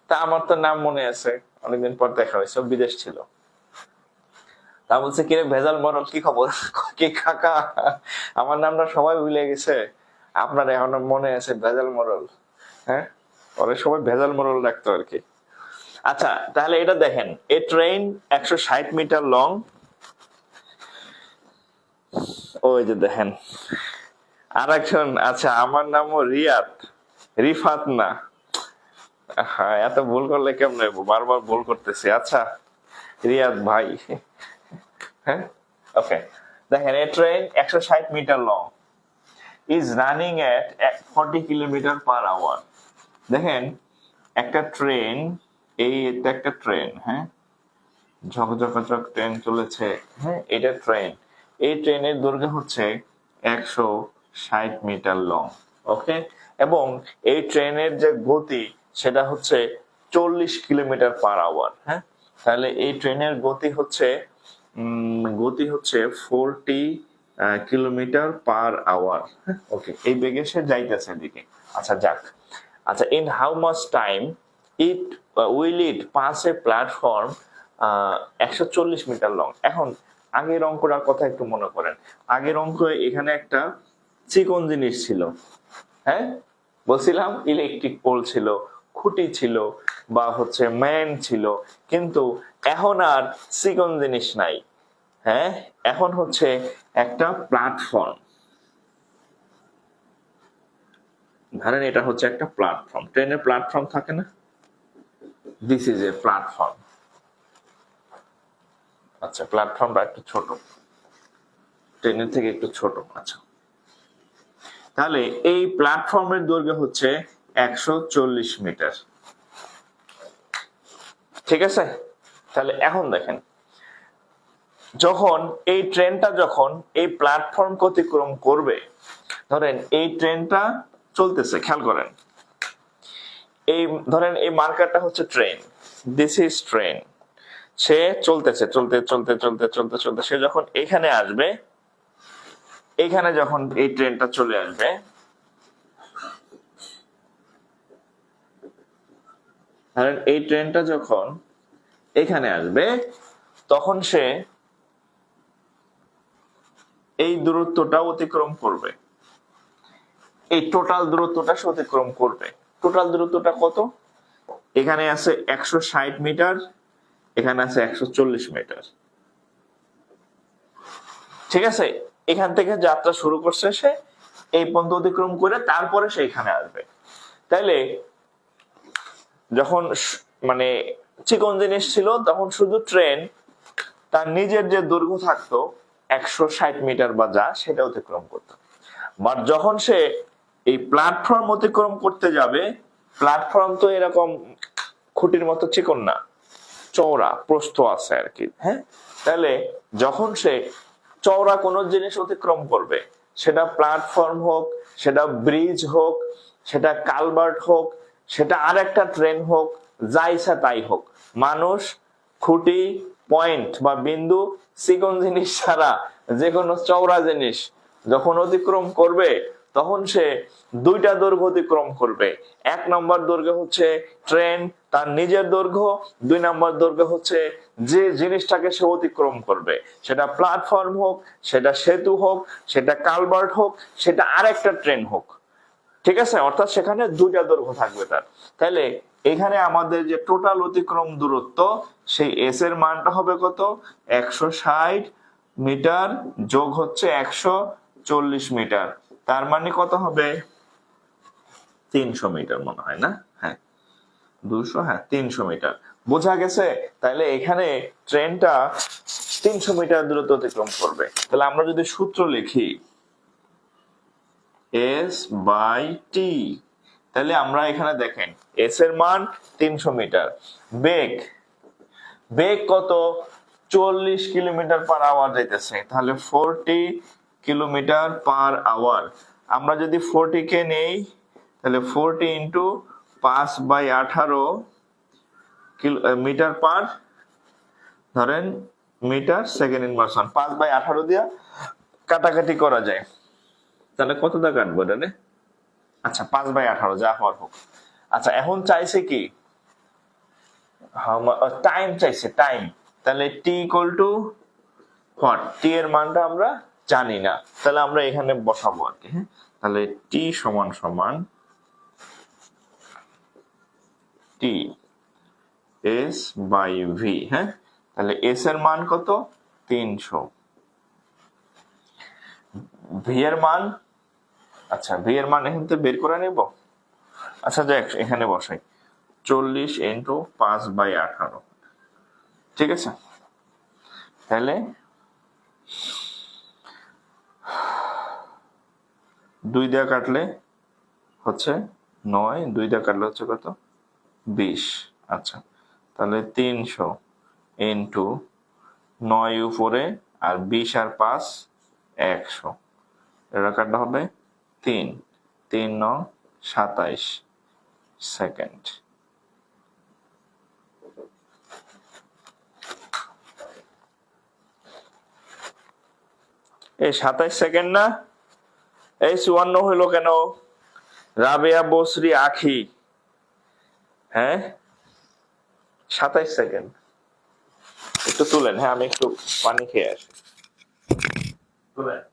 তা আমার তো নাম মনে আছে, অনেকদিন পর দেখা হয়েছে, বিদেশ ছিল। তা বলছে, কিরে ভেজাল মোড়ল, কি খবর? কি কাকা, আমার নামটা সবাই ভুলে গেছে, আপনার এখনো মনে আছে ভেজাল মোড়ল? হ্যাঁ, ওরা সবাই ভেজাল মোড়ল ডাকতো আর কি। আচ্ছা, তাহলে এটা দেখেন, এ ট্রেন 160 মিটার লং। ওই যে দেখেন আর একজন, আচ্ছা আমার নামও রিয়াদ, রিফাত না। হ্যাঁ, এত ভুল করলে কেমন, বারবার ভুল করতেছি। আচ্ছা, রিয়াদ ভাই, হ্যাঁ, ওকে। দেখেন, a train 160 metre long is running at 40 kilometre per hour. দেখেন, একটা ট্রেন, এই একটা ট্রেন, হ্যাঁ, ঝকঝকাচক ট্রেন চলেছে, হ্যাঁ, এটা ট্রেন। এই ট্রেনের দৈর্ঘ্য হচ্ছে 160 মিটার লং, ওকে। এবং এই ট্রেনের যে গতি সেটা হচ্ছে 40 কিলোমিটার পার আওয়ার, হ্যাঁ। তাহলে এই ট্রেনের গতি হচ্ছে 40 কিলোমিটার পার আওয়ার, ওকে। এই বেগে সে যাইতেছে এদিকে। আচ্ছা যাক, আচ্ছা, in how much time will it pass a platform 140 metre long. এখন আগের অঙ্কটার কথা একটু মনে করেন। আগের অঙ্ক এখানে একটা চিকন জিনিস ছিল, হ্যাঁ, বলছিলাম ইলেকট্রিক পোল ছিল, খুঁটি ছিল, বা হচ্ছে ম্যান ছিল, কিন্তু এখন আর চিকন জিনিস নাই, হ্যাঁ, এখন হচ্ছে একটা প্ল্যাটফর্ম। ধরেন এটা হচ্ছে একটা প্ল্যাটফর্ম, ট্রেনের প্ল্যাটফর্ম থাকে না, দিস ইজ এ প্ল্যাটফর্ম। আচ্ছা, প্ল্যাটফর্মটা একটু ছোট, ট্রেনের থেকে একটু ছোট। আচ্ছা, তাহলে এই প্ল্যাটফর্মের দৈর্ঘ্য হচ্ছে 140 মিটার, ঠিক আছে। তাহলে এখন দেখেন, যখন এই ট্রেনটা যখন এই প্ল্যাটফর্ম অতিক্রম করবে, ধরেন এই ট্রেনটা চলতেছে, খেয়াল করেন, এই ধরেন এই মার্কারটা হচ্ছে ট্রেন, দিস ইজ ট্রেন। সে চলতেছে, চলতে চলতে চলতে চলতে চলতে সে যখন এখানে আসবে, এখানে যখন এই ট্রেনটা চলে আসবে, ধরেন এই ট্রেনটা যখন এখানে আসবে, তখন সে এই দূরত্বটা অতিক্রম করবে, এই টোটাল দূরত্বটা সে অতিক্রম করবে। টোটাল দূরত্বটা কত? এখানে আছে 160 মিটার, এখানে আছে 140 মিটার, ঠিক আছে। এখান থেকে যাত্রা শুরু করছে সে, এই পর্যন্ত অতিক্রম করে তারপরে সে এখানে আসবে। তাইলে যখন মানে চিকন জিনিস ছিল তখন শুধু ট্রেন তার নিজের যে দৈর্ঘ্য থাকতো 160 মিটার বা যা সেটা অতিক্রম করতো, বাট যখন সে এই প্ল্যাটফর্ম অতিক্রম করতে যাবে, প্ল্যাটফর্ম তো এরকম খুঁটির মতো চিকন না, চওড়া প্রস্থ আছে আর কি, হ্যাঁ। তাহলে যখন সে চওড়া কোনো জিনিস অতিক্রম করবে, সেটা প্ল্যাটফর্ম হোক, সেটা ব্রিজ হোক, সেটা কালভার্ট হোক, সেটা আর একটা ট্রেন হোক, যা ইচ্ছা তাই হোক, মানুষ খুঁটি পয়েন্ট বা বিন্দু চিকন জিনিস ছাড়া যে কোনো চওড়া জিনিস যখন অতিক্রম করবে তখন সে দুইটা দৈর্ঘ্য অতিক্রম করবে। এক নম্বর দৈর্ঘ্য হচ্ছে ট্রেন তার নিজের দৈর্ঘ্য, দুই নম্বর দৈর্ঘ্য হচ্ছে যে জিনিসটাকে সে অতিক্রম করবে, সেটা প্ল্যাটফর্ম হোক, সেটা সেতু হোক, সেটা কালভার্ট হোক, সেটা আরেকটা ট্রেন হোক, ঠিক আছে। অর্থাৎ সেখানে দুইটা দৈর্ঘ্য থাকবে তার। তাহলে এখানে আমাদের যে টোটাল অতিক্রম দূরত্ব, সেই এস এর মানটা হবে কত? 160 মিটার যোগ হচ্ছে 140 মিটার, তার মানে কত হবে? 300 মিটার মনে হয় না? হ্যাঁ 200, হ্যাঁ 300 মিটার, বোঝা গেছে। তাহলে এখানে ট্রেনটা 300 মিটার দূরত্ব অতিক্রম করবে। তাহলে আমরা যদি সূত্র লিখি এস বাই টি, তাহলে আমরা এখানে দেখেন এস এর মান 300 মিটার, বেগ বেগ কত? 40 কিলোমিটার/আওয়ার যাইতেছে, তাহলে 40 কিলোমিটার/আওয়ার। আমরা যদি 40 কে নেই তাহলে 40 ইন্টু 5/18 মিটার পার, ধরেন মিটার সেকেন্ড ইনভার্স 1, 5/18 দিয়া কাটাকাটি করা যায়, তাহলে কতটা কাটবো এটা? আচ্ছা 5/18 যা হওয়ার হোক। আচ্ছা এখন চাইছে কি টাইম চাইছে, টাইম। তাহলে টি ইকুয়াল টু হোয়াট? টি এর মানটা আমরা জানি না, তাহলে আমরা এখানে বসাবো আর কি, হ্যাঁ। তাহলে টি সমান সমান টি এস বাই ভি, হ্যাঁ। তাহলে এস এর মান কত? 300। ভি এর মান, আচ্ছা ভি এর মান এখান থেকে বের করে নেব। আচ্ছা যাক এখানে বসাই 40 ইন্টু 5/18, ঠিক আছে। তাহলে 2 দিয়ে কাটলে হচ্ছে 9, 2 দিয়ে কাটলে হচ্ছে কত? 20। আচ্ছা তাহলে 300 ইন্টু 9 উপরে আর 20 আর 5 100, এটা কাটলে হবে 3, 3 9 27 সেকেন্ড। এই 27 সেকেন্ড না? এই 54 হইলো কেন? রাবেয়া বসরি আখি, হ্যাঁ 27 সেকেন্ড। একটু তুলেন, হ্যাঁ আমি একটু পানি খেয়ে আসি, তুলেন।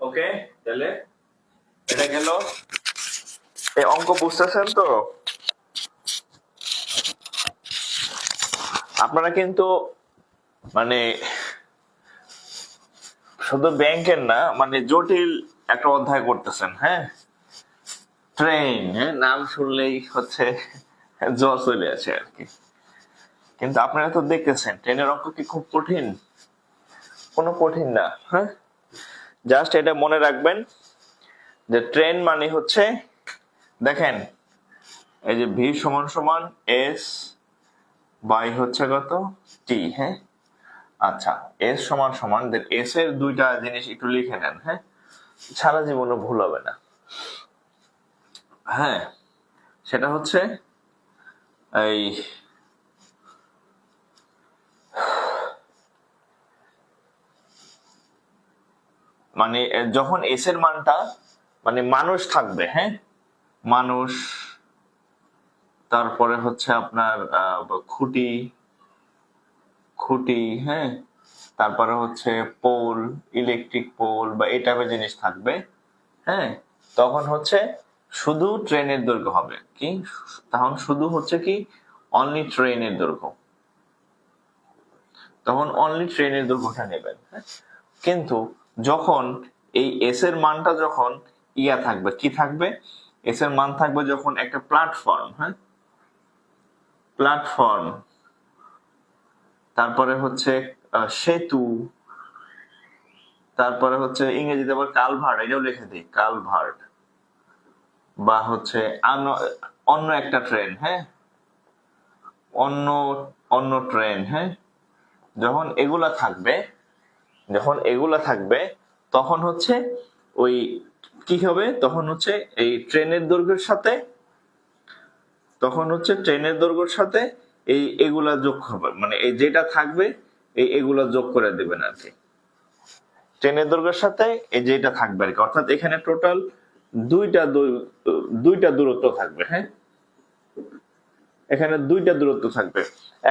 ওকে তাহলে এটা গেল। এই অঙ্ক বুঝতেছেন তো? আপনারা কিন্তু মানে শুধু ব্যাংকের না, মানে জটিল একটা অধ্যায় করতেছেন, হ্যাঁ। ট্রেন, হ্যাঁ নাম শুনলেই হচ্ছে জ্বর চলে আসে আর কি। কিন্তু আপনারা তো দেখতেছেন ট্রেনের অঙ্ক কি খুব কঠিন? কোনো কঠিন না, হ্যাঁ। জাস্ট এটা মনে রাখবেন যে ট্রেন মানে হচ্ছে, দেখেন এই যে ভি সমান সমান এস বাই হচ্ছে কত টি, হ্যাঁ। আচ্ছা, এস সমান সমান এস এর দুইটা জিনিস একটু লিখে নেন, হ্যাঁ, সারা জীবনে ভুল হবে না। হ্যাঁ, সেটা হচ্ছে এই মানে যখন এস এর মানটা মানে মানুষ থাকবে, হ্যাঁ, মানুষ, তারপরে হচ্ছে আপনার খুঁটি খুঁটি, হ্যাঁ, তারপরে হচ্ছে পোল, ইলেকট্রিক পোল বা এই টাইপের জিনিস থাকবে, হ্যাঁ, তখন হচ্ছে শুধু ট্রেনের দৈর্ঘ্য হবে কি, তখন শুধু হচ্ছে কি অনলি ট্রেনের দৈর্ঘ্য, তখন অনলি ট্রেনের দৈর্ঘ্যটা নেবেন, হ্যাঁ। কিন্তু যখন এই এস এর মানটা যখন ইয়া থাকবে, কি থাকবে, এস এর মান থাকবে যখন একটা প্ল্যাটফর্ম, হ্যাঁ, প্ল্যাটফর্ম, তারপরে হচ্ছে সেতু, তারপরে হচ্ছে ইংরেজিতে আবার কালভার্ট, এটাও লিখে দিই কালভার্ট, বা হচ্ছে অন্য একটা ট্রেন, হ্যাঁ, অন্য অন্য ট্রেন, হ্যাঁ, যখন এগুলা থাকবে, যখন এগুলা থাকবে তখন হচ্ছে ওই কি হবে, তখন হচ্ছে এই ট্রেনের দৈর্ঘ্যের সাথে, তখন হচ্ছে ট্রেনের দৈর্ঘ্যের সাথে এই এগুলা যোগ হবে, মানে এই যেটা থাকবে এই এগুলা যোগ করে দেবেন আর কি, ট্রেনের দৈর্ঘ্যের সাথে এই যেটা থাকবে আর কি, অর্থাৎ এখানে টোটাল দুইটা দূরত্ব থাকবে, হ্যাঁ, এখানে দুইটা দূরত্ব থাকবে,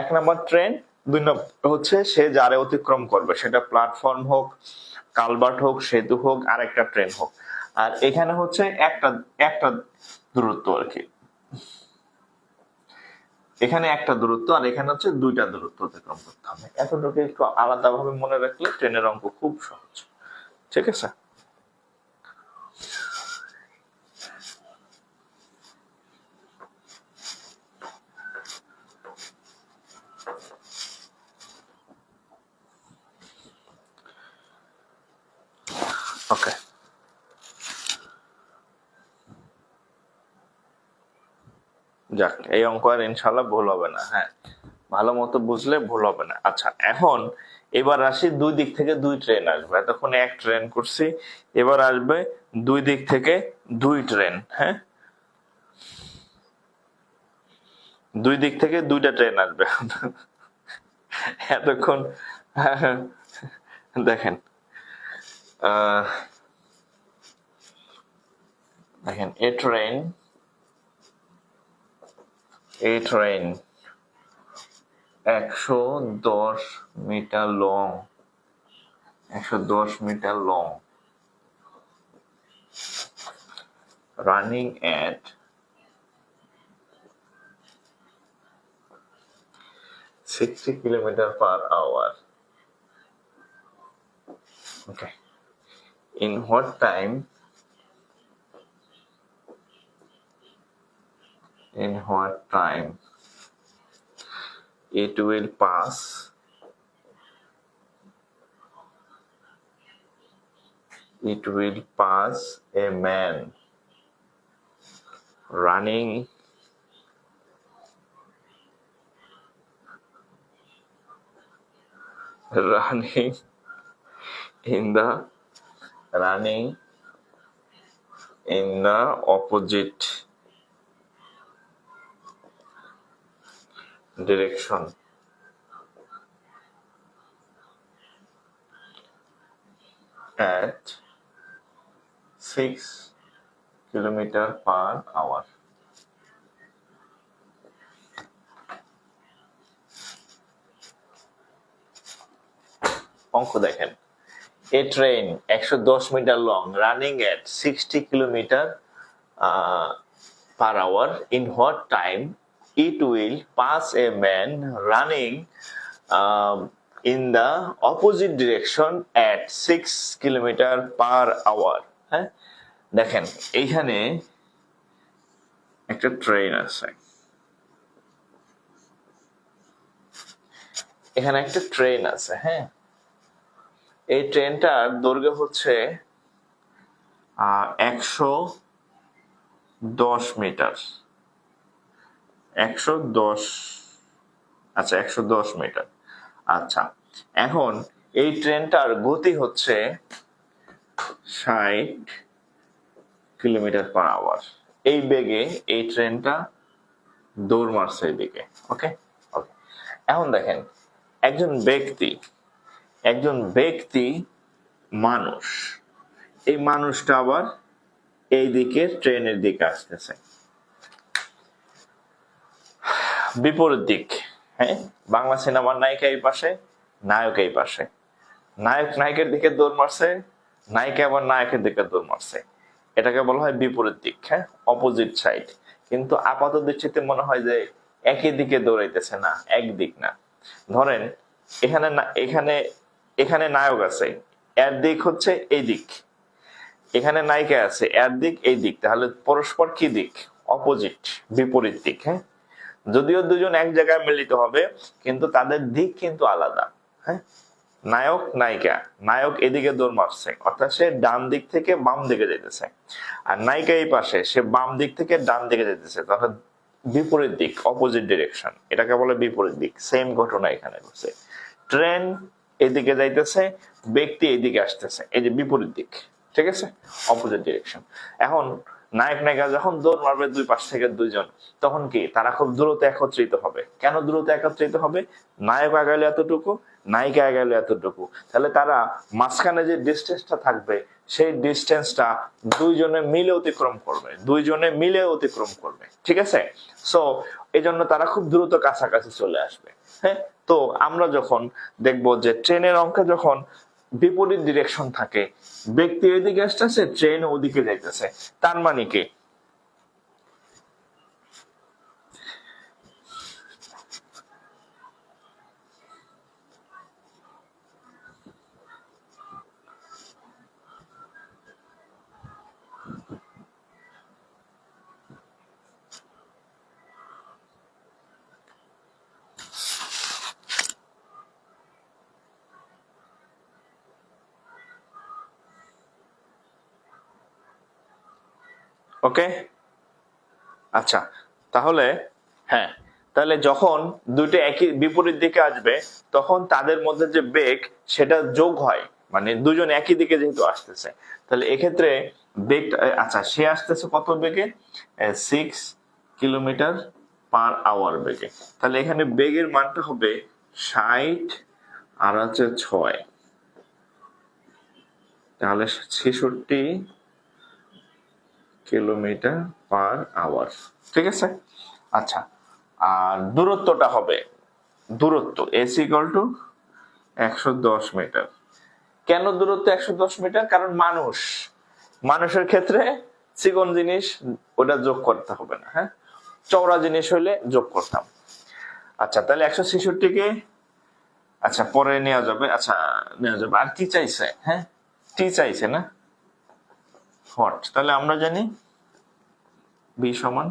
এক নম্বর ট্রেন, দুই নম্বর হচ্ছে সে যারে অতিক্রম করবে, সেটা প্ল্যাটফর্ম হোক, কালভার্ট হোক, সেতু হোক, আর একটা ট্রেন হোক, আর এখানে হচ্ছে একটা একটা দূরত্ব আর কি, এখানে একটা দূরত্ব আর এখানে হচ্ছে দুইটা দূরত্ব অতিক্রম করতে হবে। এতটুকু একটু আলাদাভাবে মনে রাখলে ট্রেনের অঙ্ক খুব সহজ, ঠিক আছে। ওকে, যাক, এই অঙ্ক আর ইনশাল্লাহ ভুল হবে না, হ্যাঁ, ভালো মতো বুঝলে ভুল হবে না। আচ্ছা, এখন এবার আসি দুই দিক থেকে দুই ট্রেন আসবে, এতক্ষণ এক ট্রেন করছি, এবার আসবে দুই দিক থেকে দুই ট্রেন, হ্যাঁ, দুই দিক থেকে দুইটা ট্রেন আসবে। এতক্ষণ দেখেন, দেখেন a train 110 metre long, 110 metre long, running at 60 km/h. Okay. In what time? In what time it will pass? It will pass a man running in the running in the opposite direction at 6 km/h. অঙ্ক দেখেন, a train 110 metre long running at 60 km/h, in what time it will pass a man running in the opposite direction at 6 km/h. হ্যাঁ, দেখেন এইখানে একটা ট্রেন আছে, এখানে একটা ট্রেন আছে, হ্যাঁ, এই ট্রেনটার দৈর্ঘ্য হচ্ছে 110 মিটার, 110, আচ্ছা 110 মিটার। আচ্ছা, এখন এই ট্রেনটার গতি হচ্ছে 60 কিলোমিটার পার আওয়ার। এই বেগে এই ট্রেনটা দৌড় মারছে এই দিকে। ওকে ওকে, এখন দেখেন একজন ব্যক্তি মানুষ, এই মানুষটা আবার এই দিকে ট্রেনের দিকে আসতেছে, বিপরীত দিক। হ্যাঁ, বাংলা সিনেমার নায়িকা এই পাশে, নায়ক এই পাশে, নায়ক নায়কের দিকে দৌড় মারছে, নায়িকা আবার নায়কের দিকে দৌড় মারছে। এটাকে বলা হয় বিপরীত দিক, হ্যাঁ, অপোজিট সাইড। কিন্তু আপাত দৃষ্টিতে মনে হয় যে একই দিকে দৌড়াইতেছে, না, এক দিক না। ধরেন এখানে এখানে এখানে নায়ক আছে, এর দিক হচ্ছে এই দিক, এখানে নায়িকা আছে, এর দিক এই দিক, তাহলে পরস্পর কি দিক? অপোজিট, বিপরীত দিক। হ্যাঁ, যদিও দুজন এক জায়গায় মিলিত হবে কিন্তু তাদের দিক কিন্তু আলাদা। হ্যাঁ, নায়ক নায়িকা, নায়ক এদিকে দৌড় মারছে, অর্থাৎ সে ডান দিক থেকে বাম দিকে যেতেছে, আর নায়িকা এই পাশে, সে বাম দিক থেকে ডান দিকে যেতেছে, অর্থাৎ বিপরীত দিক, অপোজিট ডিরেকশন। এটাকে বলে বিপরীত দিক। সেম ঘটনা এখানে ঘটছে, ট্রেন এদিকে যাইতেছে, ব্যক্তি এদিকে আসতেছে, এই যে বিপরীত দিক, ঠিক আছে, অপোজিট ডিরেকশন। এখন নায়ক নায়িকা যখন দৌড় মারবে দুই পাশ থেকে দুইজন, তখন কি তারা খুব দ্রুত একত্রিত হবে। কেন দ্রুত একত্রিত হবে? নায়ক আগাইলে এতটুকু, নায়িকা আগাইলে এতটুকু, তাহলে তারা মাঝখানে যে ডিস্টেন্সটা থাকবে সেই ডিস্টেন্সটা দুইজনে মিলে অতিক্রম করবে, ঠিক আছে। সো এই জন্য তারা খুব দ্রুত কাছাকাছি চলে আসবে। হ্যাঁ, তো আমরা যখন দেখবো যে ট্রেনের অঙ্কে যখন বিপরীত ডিরেকশন থাকে, ব্যক্তি এদিকে আসতেছে, ট্রেন ওদিকে যাইতেছে, তার মানে কি ওকে। আচ্ছা, তাহলে হ্যাঁ, তাহলে যখন দুটো একই বিপরীত দিকে আসবে তখন তাদের মধ্যে যে বেগ সেটা যোগ হয়, মানে দুজন একই দিকে যেহেতু আসতেছে, তাহলে এক্ষেত্রে বেগ, আচ্ছা সে আসতেছে কত বেগে? 6 কিলোমিটার পার আওয়ার বেগে। তাহলে এখানে বেগের মানটা হবে 60 আর হচ্ছে 6, তাহলে 66 কিলোমিটার পার আওয়ার, ঠিক আছে। আচ্ছা, আর দূরত্বটা হবে, দূরত্ব এস ইকুয়াল টু 110 মিটার। কেন দূরত্ব 110 মিটার? কারণ মানুষের ক্ষেত্রে চিকন জিনিস ওটা যোগ করতে হবে না, হ্যাঁ, চওড়া জিনিস হইলে যোগ করতাম। আচ্ছা, তাহলে 166 কে আচ্ছা পরে নেওয়া যাবে, আচ্ছা নেওয়া যাবে। আর কি চাইছে? হ্যাঁ, টি চাইছে না, হট। তাহলে আমরা জানি বি সমান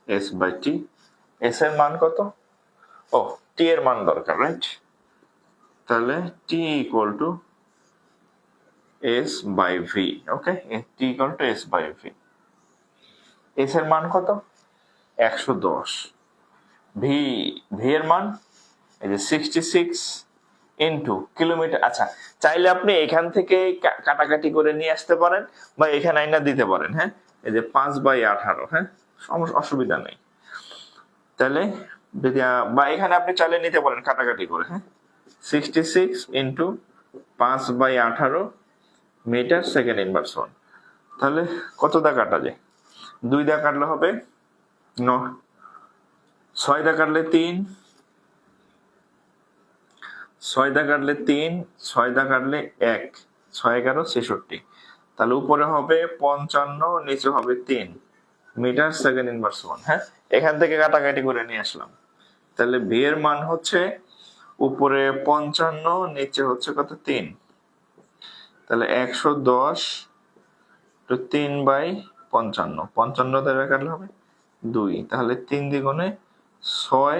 এস বাই টি। এস এর মান কত? ও, টি এর মান দরকার, রাইট? তাহলে T equal to S by V. Okay, T equal to S by V. S এর মান কত? 110। ভি ভি এর মান এই যে 66 ইন্টু কিলোমিটার। আচ্ছা, চাইলে আপনি এখান থেকে কাটাকাটি করে নিয়ে আসতে পারেন বা এখানে আইনা দিতে পারেন। হ্যাঁ, এই যে 5/18, হ্যাঁ, অসুবিধা নেই। তাহলে যদি বা এখানে আপনি চাইলে নিতে পারেন কাটাকাটি করে। হ্যাঁ, 66 ইন্টু 5/18 মিটার সেকেন্ড ইনভার্স 1। তাহলে কত দা কাটা যায়? 2 দা কাটলে হবে 9, 6 দা কাটলে 3, 6 দা কাটলে 3, 6 দা কাটলে 1, 6 11 66। তাহলে উপরে হবে 55, নিচে হবে 3 মিটার সেকেন্ড ইনভার্স 1। হ্যাঁ, এখান থেকে কাটাকাটি করে নিয়ে আসলাম। তাহলে ভি এর মান হচ্ছে উপরে 55, নিচে হচ্ছে কত? 3। তাহলে 110 তো 3/55, 55 দ্বারা কাটলে হবে 2, তাহলে 3 দ্বিগুণে 6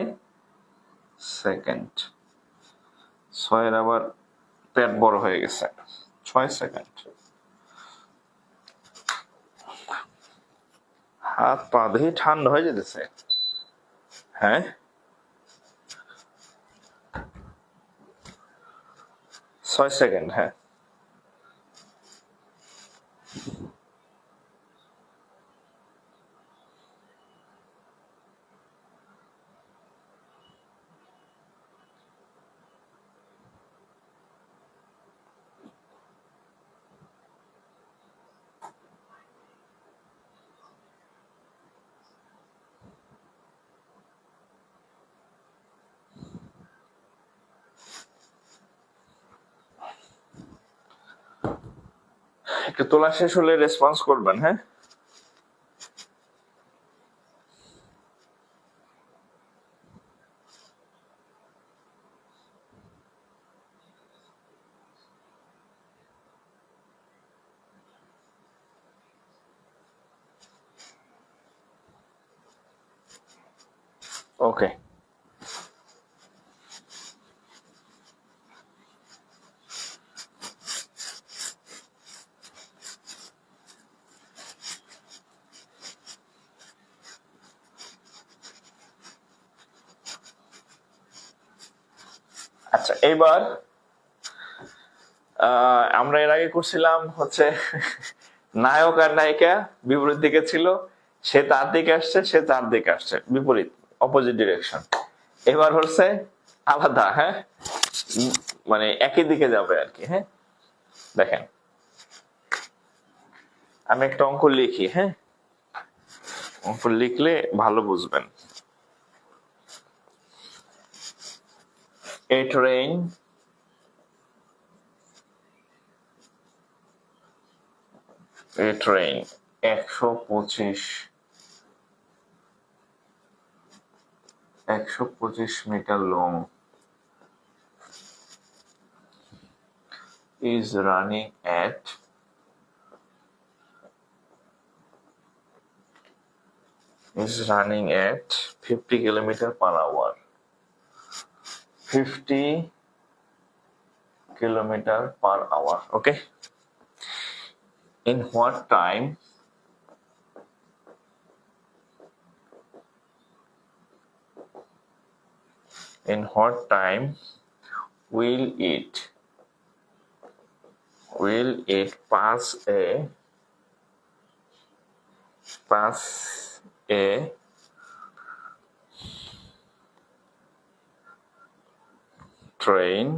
সেকেন্ড। 6 এর আবার পেট বড় হয়ে গেছে, 6 সেকেন্ড। হাত পা দেখি ঠান্ডা হয়ে যেতেছে। হ্যাঁ 6 সেকেন্ড, হ্যাঁ। একটু তোলা শেষ হলে রেসপন্স করবেন, হ্যাঁ। ওকে, আচ্ছা এইবার আমরা এর আগে করছিলাম হচ্ছে নায়ক আর নায়িকা বিপরীত দিকে ছিল, সে তার দিকে আসছে, সে তার দিকে আসছে, বিপরীত, অপোজিট ডিরেকশন। এবার হচ্ছে আলাদা, হ্যাঁ, মানে একই দিকে যাবে আর কি, হ্যাঁ। দেখেন আমি একটা অঙ্ক লিখি, হ্যাঁ, অঙ্ক লিখলে ভালো বুঝবেন। A train 125 metre long is running at 50 kilometer per hour. 50 kilometer per hour. Okay. In what time will it pass a train?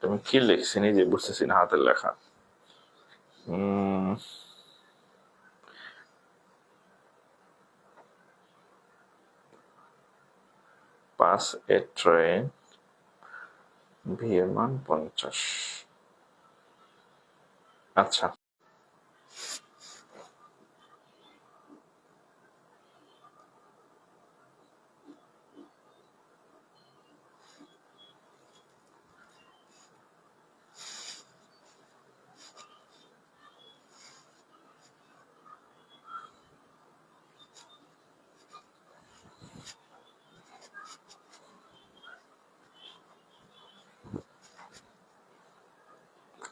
তুমি কি লিখছি নিজে বুঝতেছি না, হাতের লেখা। পাস এ ট্রেন, ভি এর মান 50। আচ্ছা,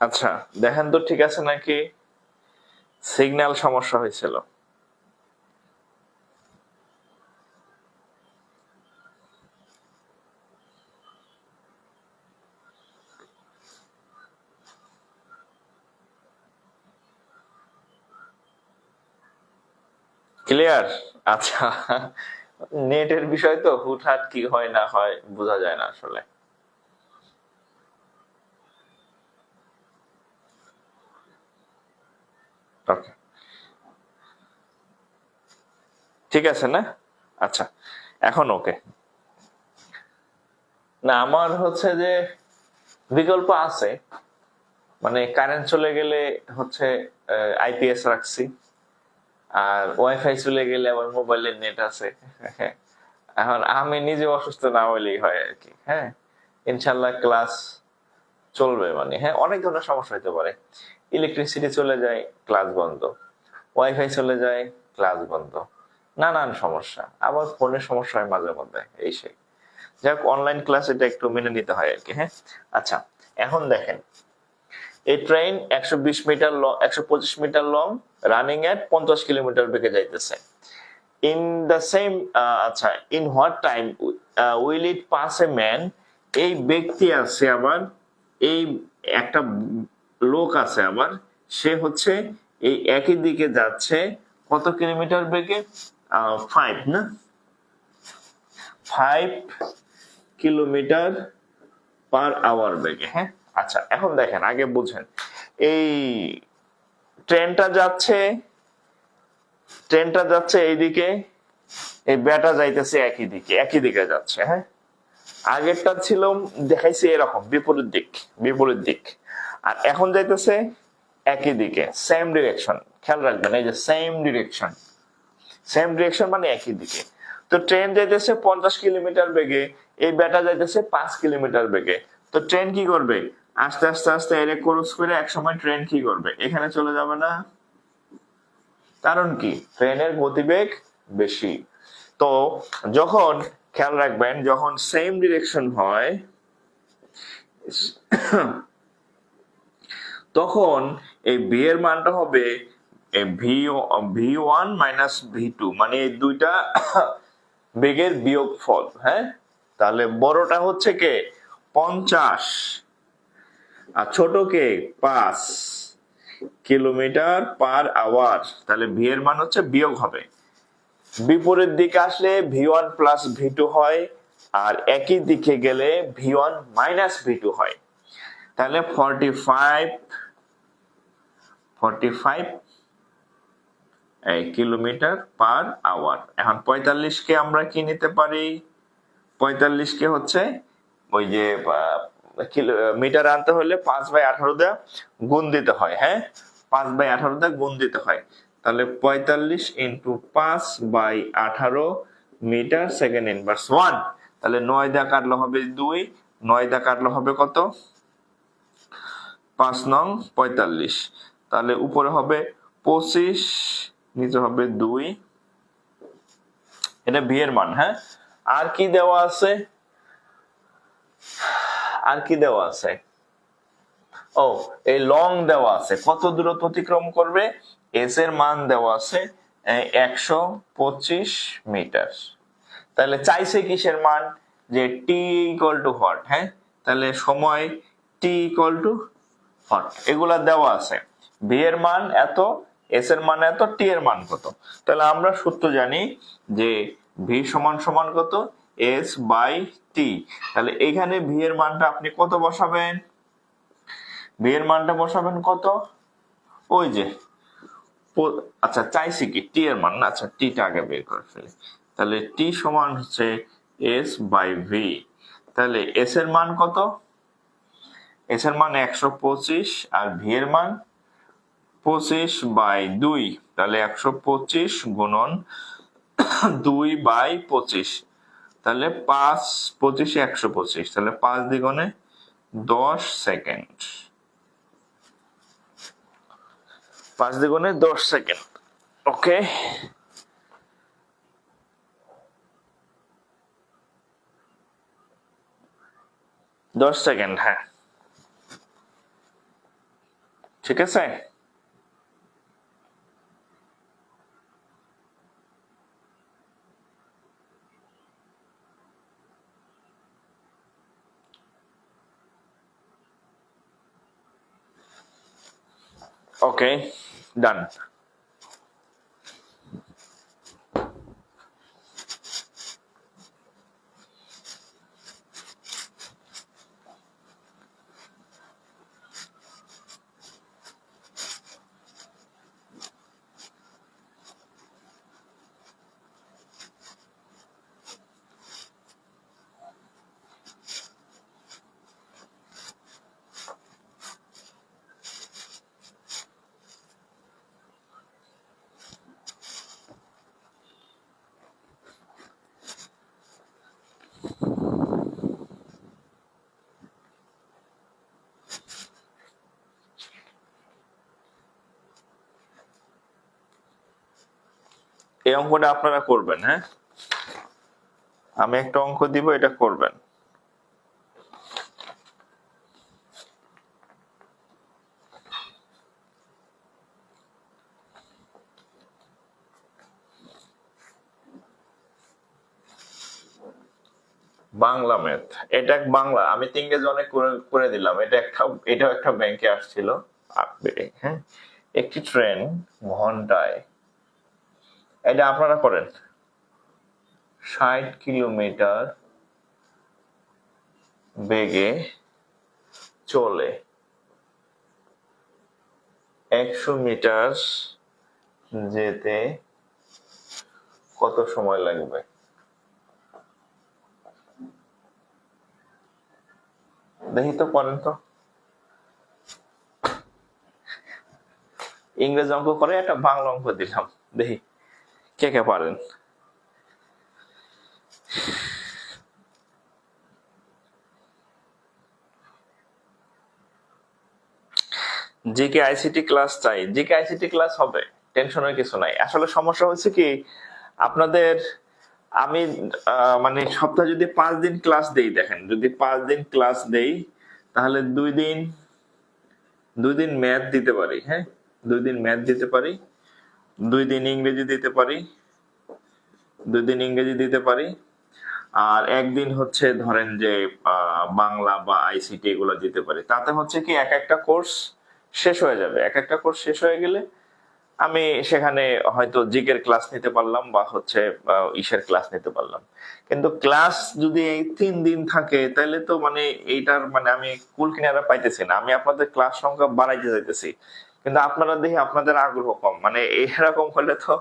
আচ্ছা দেখেন তো ঠিক আছে নাকি, সিগন্যাল সমস্যা হয়েছিল। ক্লিয়ার? আচ্ছা, নেটের বিষয় তো, হুটহাট কি হয় না হয় বোঝা যায় না আসলে। ওকে, ঠিক আছে না? আচ্ছা, এখন ওকে না, আমার হচ্ছে যে বিকল্প আছে, মানে কারেন্ট চলে গেলে হচ্ছে আইপিএস রাখছি, আর ওয়াইফাই চলে গেলে আবার মোবাইলের নেট আছে। এখন আমি নিজে অসুস্থ না হইলেই হয় আর কি, হ্যাঁ। ইনশাল্লাহ ক্লাস চলবে, মানে হ্যাঁ, অনেক ধরনের সমস্যা হতে পারে। ইলেকট্রিসিটি চলে যায়, ক্লাস বন্ধ, ওয়াইফাই চলে যায়, ক্লাস বন্ধ, নানান সমস্যা, আবার ফোনের সমস্যা হয় মাঝে মধ্যে, এই সেই। যাই হোক, অনলাইন ক্লাস এটা একটু মেনে নিতে হয় আর কি, হ্যাঁ। আচ্ছা, এখন দেখেন এই train 120 metre long, 125 metre long, running at 50 kilometre বেগে যাইতেছে। ইন দ্য সেম, আচ্ছা, in what time will it pass a man? এই ব্যক্তি আছে আবার, এই একটা লোক আছে আবার, সে হচ্ছে এই একই দিকে যাচ্ছে কত কিলোমিটার বেগে? 5 না, 5 কিলোমিটার পার আওয়ার বেগে। হ্যাঁ, আচ্ছা, এখন দেখেন, আগে বুঝেন, এই ট্রেনটা যাচ্ছে এইদিকে, এই ব্যাটা যাইতেছে একই দিকে যাচ্ছে। হ্যাঁ, আগেরটা ছিল দেখাইছে এরকম বিপরীত দিক, আর এখন যাইতেছে একই দিকে, সেম ডিরেকশন। খেয়াল রাখবেন, এই যে সেম ডিরেকশন মানে একই দিকে। তো ট্রেন যাইতেছে 50 কিলোমিটার বেগে, এই ব্যাটা যাইতেছে 5 কিলোমিটার বেগে। তো ট্রেন কি করবে? আস্তে আস্তে আস্তে এর ক্রস করে এক সময় ট্রেন কি করবে? এখানে চলে যাবে না? কারণ কি? ট্রেনের গতিবেগ বেশি। তো যখন, খেয়াল রাখবেন, যখন সেম ডিরেকশন হয় তখন এই ভি এর মানটা হবে ভি1 মাইনাস ভি2, মানে এই দুইটা বেগের বিয়োগফল। হ্যাঁ, তাহলে বড়টা হচ্ছে কে? 50, আর ছোট কে? 5 কিলোমিটার পার আওয়ার। তাহলে ভি এর মান হচ্ছে বিয়োগ হবে। বিপরীত দিকে আসলে ভি1 প্লাস ভি2 হয়, আর একই দিকে গেলে ভি1 মাইনাস ভি2 হয়। তাহলে 45 কিলোমিটার পার আওয়ার। এখন 45 কে আমরা কি নিতে পারি? 45 কে হচ্ছে ওই যে মিটার আনতে হলে 5/18 দিয়ে গুণ দিতে হয়। হ্যাঁ, 5/18 দিয়ে গুণ দিতে হয়। তাহলে 45 ইন্টু 5/18 মিটার সেকেন্ড ইনভার্স 1। তাহলে 9 দিয়ে কাটলে হবে 2, 9 দিয়ে কাটলে হবে কত? 5 নং 45। তাহলে উপরে হবে 25, নিচে হবে 2। এটা ভি এর মান। হ্যাঁ, আর কি দেওয়া আছে? ও, এই লং দেওয়া আছে, কত দূরত্ব অতিক্রম করবে? এস এর মান দেওয়া আছে 125 মিটার। তাহলে চাইছে কিসের মান? যে টি ইকুয়াল টু হট। হ্যাঁ, তাহলে সময় টি ইকুয়াল টু হট, এগুলা দেওয়া আছে। ভি এর মান এত, এস এর মান এত, টি এর মান কত। তাহলে আমরা সূত্র জানি যে ভি সমান সমান কত? S by T. তাহলে এখানে ভি এর মানটা আপনি কত বসাবেন? ভি এর মানটা বসাবেন কত? ওই যে, আচ্ছা, চাইছি কি টি এর মান না, আচ্ছা টিটা আগে বের করে ফেলি। তাহলে টি সমান হচ্ছে এস বাই ভি। তাহলে এস এর মান কত? এস এর মান 125, আর ভি এর মান 25/2। তাহলে 125 গুণন 2/25, তাহলে 5 25 125, তাহলে 5 দ্বিগুণে 10 সেকেন্ড। 5 দ্বিগুণে 10 সেকেন্ড। ওকে, দশ সেকেন্ড। হ্যাঁ, ঠিক আছে। ওকে, ডান। এই অঙ্কটা আপনারা করবেন। হ্যাঁ, আমি একটা অঙ্ক দিব, এটা করবেন। বাংলা ম্যাথ, এটা বাংলা আমি তো ইংরেজি অনেক করে দিলাম। এটাও একটা ব্যাংকে আসছিল। হ্যাঁ, একটি ট্রেন ঘন্টায়, এটা আপনারা করেন, 60 কিলোমিটার বেগে চলে, 100 মিটার যেতে কত সময় লাগবে? দেখি তো, করেন তো। ইংরেজি অঙ্ক করে, একটা বাংলা অঙ্ক দিলাম, দেখি কে কে পারেন। জিকে আইসিটি ক্লাস চাই, জিকে আইসিটি ক্লাস হবে, টেনশনের কিছু নাই। আসলে সমস্যা হচ্ছে কি, আপনাদের আমি মানে সপ্তাহে যদি 5 দিন ক্লাস দেই, দেখেন যদি 5 দিন ক্লাস দেই, তাহলে 2 দিন ম্যাথ দিতে পারি, হ্যাঁ 2 দিন ম্যাথ দিতে পারি, 2 দিন ইংরেজি দিতে পারি, 2 দিন ইংরেজি দিতে পারি, আর একদিন হচ্ছে ধরেন যে বাংলা বা আইসিটি এগুলো দিতে পারি। তাতে হচ্ছে কি, এক একটা কোর্স শেষ হয়ে যাবে। এক একটা কোর্স শেষ হয়ে গেলে আমি সেখানে হয়তো জিকের ক্লাস নিতে পারলাম, বা হচ্ছে ইসের ক্লাস নিতে পারলাম। কিন্তু ক্লাস যদি এই 3 দিন থাকে, তাহলে তো মানে এইটার মানে আমি কুল কিনারা পাইতেছি না। আমি আপনাদের ক্লাস সংখ্যা বাড়াইতে যাইতেছি, কিন্তু আপনারা দেখি আপনাদের আগ্রহ কম। মানে এরকম হলে তো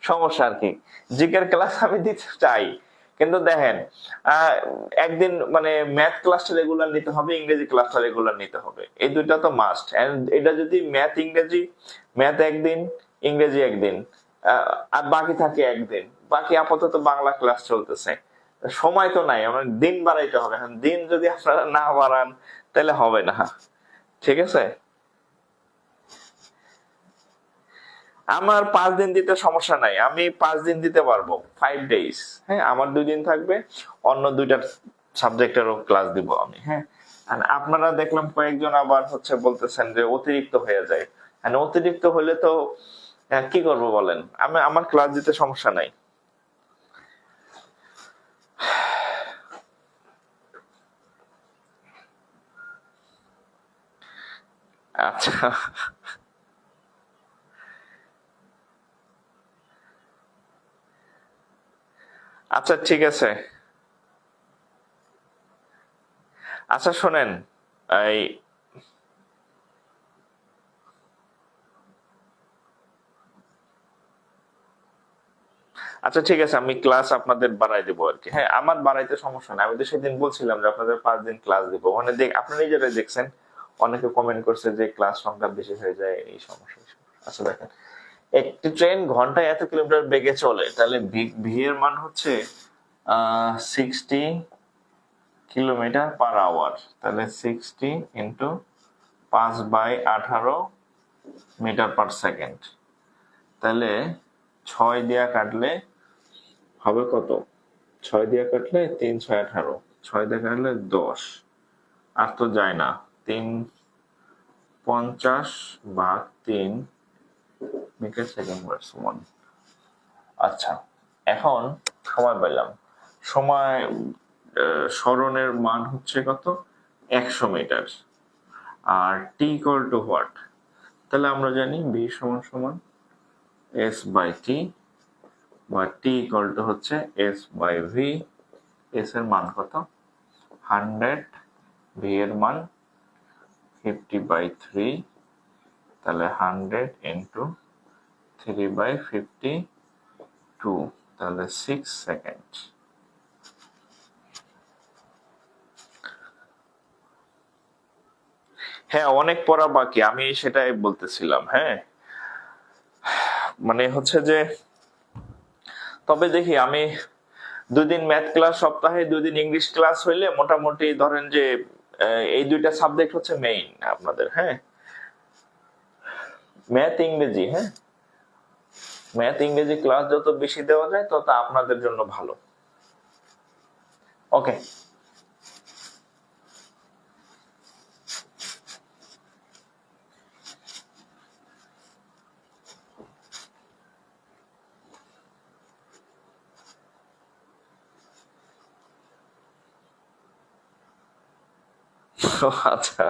সমস্যা আর কি। জিকের ক্লাস আমি দিতে চাই, কিন্তু দেখেন একদিন মানে ম্যাথ ক্লাসটা রেগুলার নিতে হবে, ইংরেজি ক্লাসটা রেগুলার নিতে হবে, এই দুইটা তো মাস্ট। এন্ড এটা যদি ম্যাথ ইংরেজি, ম্যাথ একদিন, ইংরেজি একদিন, আর বাকি থাকে একদিন, বাকি আপাতত বাংলা ক্লাস চলতেছে। সময় তো নাই, আমার দিন বাড়াইতে হবে। এখন দিন যদি আপনারা না বাড়ান, তাহলে হবে না। ঠিক আছে, আমার 5 দিন দিতে সমস্যা নাই, আমি 5 দিন দিতে পারবো, 5 days। হ্যাঁ, আমার 2 দিন থাকবে, অন্য 2টা সাবজেক্টেরও ক্লাস দিব আমি। হ্যাঁ, আর আপনারা দেখলাম কয়েকজন আবার হচ্ছে বলতেছেন যে অতিরিক্ত হয়ে যায়। মানে অতিরিক্ত হলে তো কি করব বলেন, আমি আমার ক্লাস দিতে সমস্যা নাই। আচ্ছা, আচ্ছা ঠিক আছে। আচ্ছা শোনেন, এই আচ্ছা ঠিক আছে, আমি ক্লাস আপনাদের বাড়াই দেবো আর কি। হ্যাঁ, আমার বাড়াইতে সমস্যা নেই। আমি তো সেদিন বলছিলাম যে আপনাদের 5 দিন ক্লাস দিব, মানে আপনারা নিজেরাই দেখছেন, অনেকে কমেন্ট করছে যে ক্লাস সংখ্যা বেশি হয়ে যায়, এই সমস্যা এই সমস্যা। আচ্ছা দেখেন, একটি ট্রেন ঘন্টায় এত কিলোমিটার বেগে চলে, তাহলে ভি এর মান হচ্ছে 60 কিলোমিটার পার আওয়ার। তাহলে 60 × 5/18 মিটার পার সেকেন্ড। তাহলে 6 দিয়ে কাটলে হবে কত? 6 দিয়ে কাটলে 3 × 6 = 18, 6 দিয়ে কাটলে 10, আর তো যায় না। 350/3 মিটার সেকেন্ড/1। আচ্ছা, এখন সময় পেলাম, সময় সরণের মান হচ্ছে কত? 100 মিটার। আর টি ইকুয়াল টু হোয়াট? তাহলে আমরা জানি ভি সমান সমান S/T, বা টি ইকুয়াল টু হচ্ছে S/V। এস এর মান কত? 100, ভি এর মান 50/3, তাহলে 100 × 3/52, তাহলে 6 সেকেন্ড। হ্যাঁ, অনেক পড়া বাকি, আমি সেটাই বলতেছিলাম। হ্যাঁ, মানে হচ্ছে যে, তবে দেখি আমি 2 দিন ম্যাথ ক্লাস সপ্তাহে, 2 দিন ইংলিশ ক্লাস হইলে মোটামুটি ধরেন যে এই 2টা সাবজেক্ট হচ্ছে মেইন আপনাদের। হ্যাঁ, ম্যাথ ইংরেজি, হ্যাঁ ম্যাথ ইংরেজি ক্লাস যত বেশি দেওয়া যায়, তত আপনাদের জন্য ভালো। ওকে। আচ্ছা,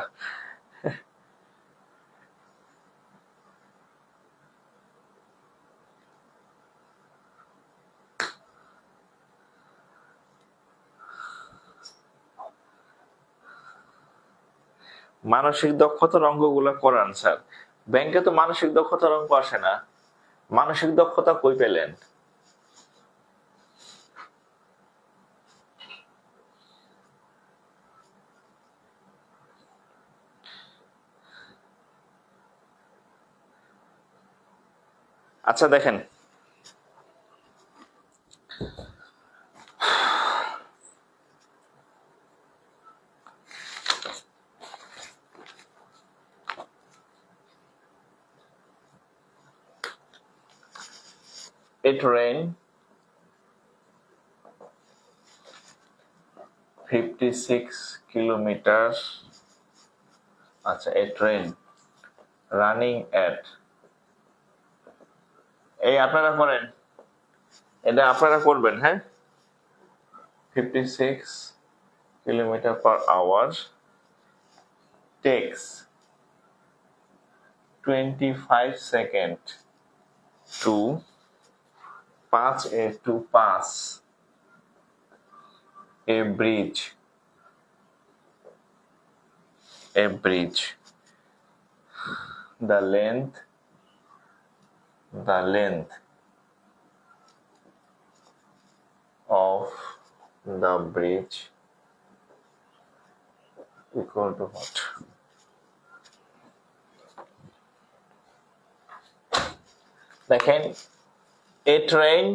মানসিক দক্ষতার অঙ্কগুলো করান স্যার। ব্যাংকে তো মানসিক দক্ষতার অঙ্ক আসে না। মানসিক দক্ষতা কই পেলেন? আচ্ছা দেখেন, a train 56 kilometers, আচ্ছা, a train running at, এই আপনারা করেন, এটা আপনারা করবেন, হ্যাঁ। 56 km/h takes 25 seconds to pass a bridge. The length of the bridge equal to what? দেখেন, a train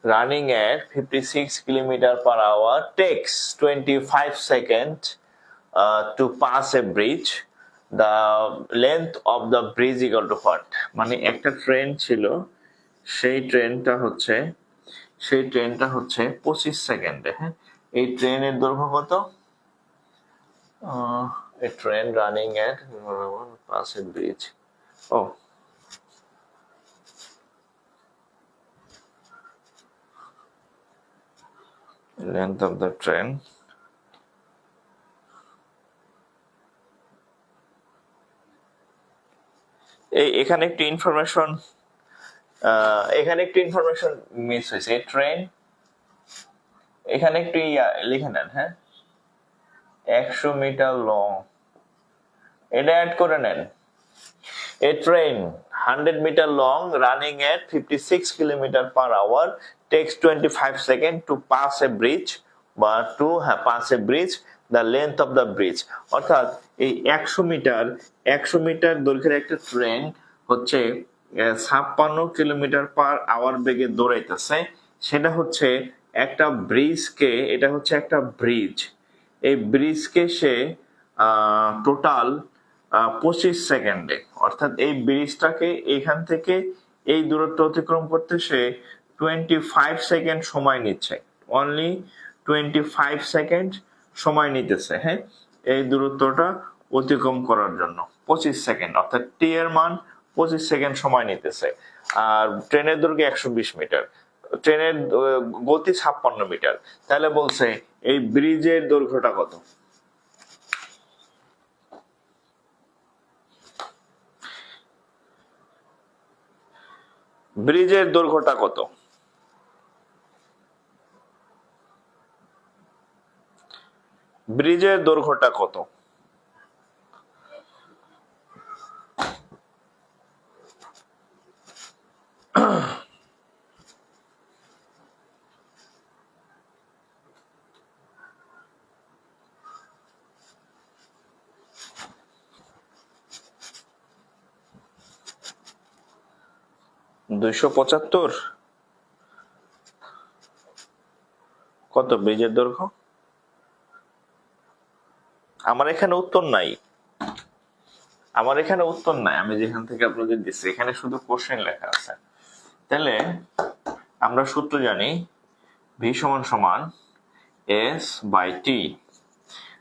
running at 56 km/h takes 25 seconds to pass a bridge. The length of the bridge equal to what? মানে একটা ট্রেন ছিল, সেই ট্রেনটা হচ্ছে 25 সেকেন্ডে, হ্যাঁ। এই ট্রেনের দৈর্ঘ্য কত? A train running at pass a bridge. Oh, length of the train এখানে একটু ইনফরমেশন মিস হয়েছে। ট্রেন এখানে একটু লিখে নেন, হ্যাঁ, 100 মিটার লং, এটা অ্যাড করে নেন। A train 100 meter long running at 56 km/h takes 25 seconds to pass a bridge, বা to pass a bridge, the length of the bridge। অর্থাৎ এই 100 মিটার দৈর্ঘ্যের একটা ট্রেন হচ্ছে 56 km/h বেগে দৌড়াইতেছে। সেটা হচ্ছে একটা ব্রিজকে, এটা হচ্ছে একটা ব্রিজ, এই ব্রিজকে সে টোটাল 25 সেকেন্ডে, অর্থাৎ এই ব্রিজটাকে এখান থেকে এই দূরত্ব অতিক্রম করতে সে 25 সেকেন্ড সময় নিচ্ছে, অনলি 25 সেকেন্ড সময় নিতেছে, হ্যাঁ, এই দূরত্বটা অতিক্রম করার জন্য 25 সেকেন্ড, অর্থাৎ টি এর মান 25 সেকেন্ড সময় নিতেছে। আর ট্রেনের দৈর্ঘ্য 120 মিটার, ট্রেনের গতি 56 মিটার। তাহলে বলছে এই ব্রিজের দৈর্ঘ্যটা কত? ব্রিজের দৈর্ঘ্যটা কত? ব্রিজের দৈর্ঘ্যটা কত? $275। কত ব্রিজের দৈর্ঘ্য? আমার এখানে উত্তর নাই, আমি যেখান থেকে আপনাদের দিচ্ছি এখানে শুধু কোশ্চেন লেখা আছে। তাহলে আমরা সূত্র জানি ভি সমান সমান এস বাই টি।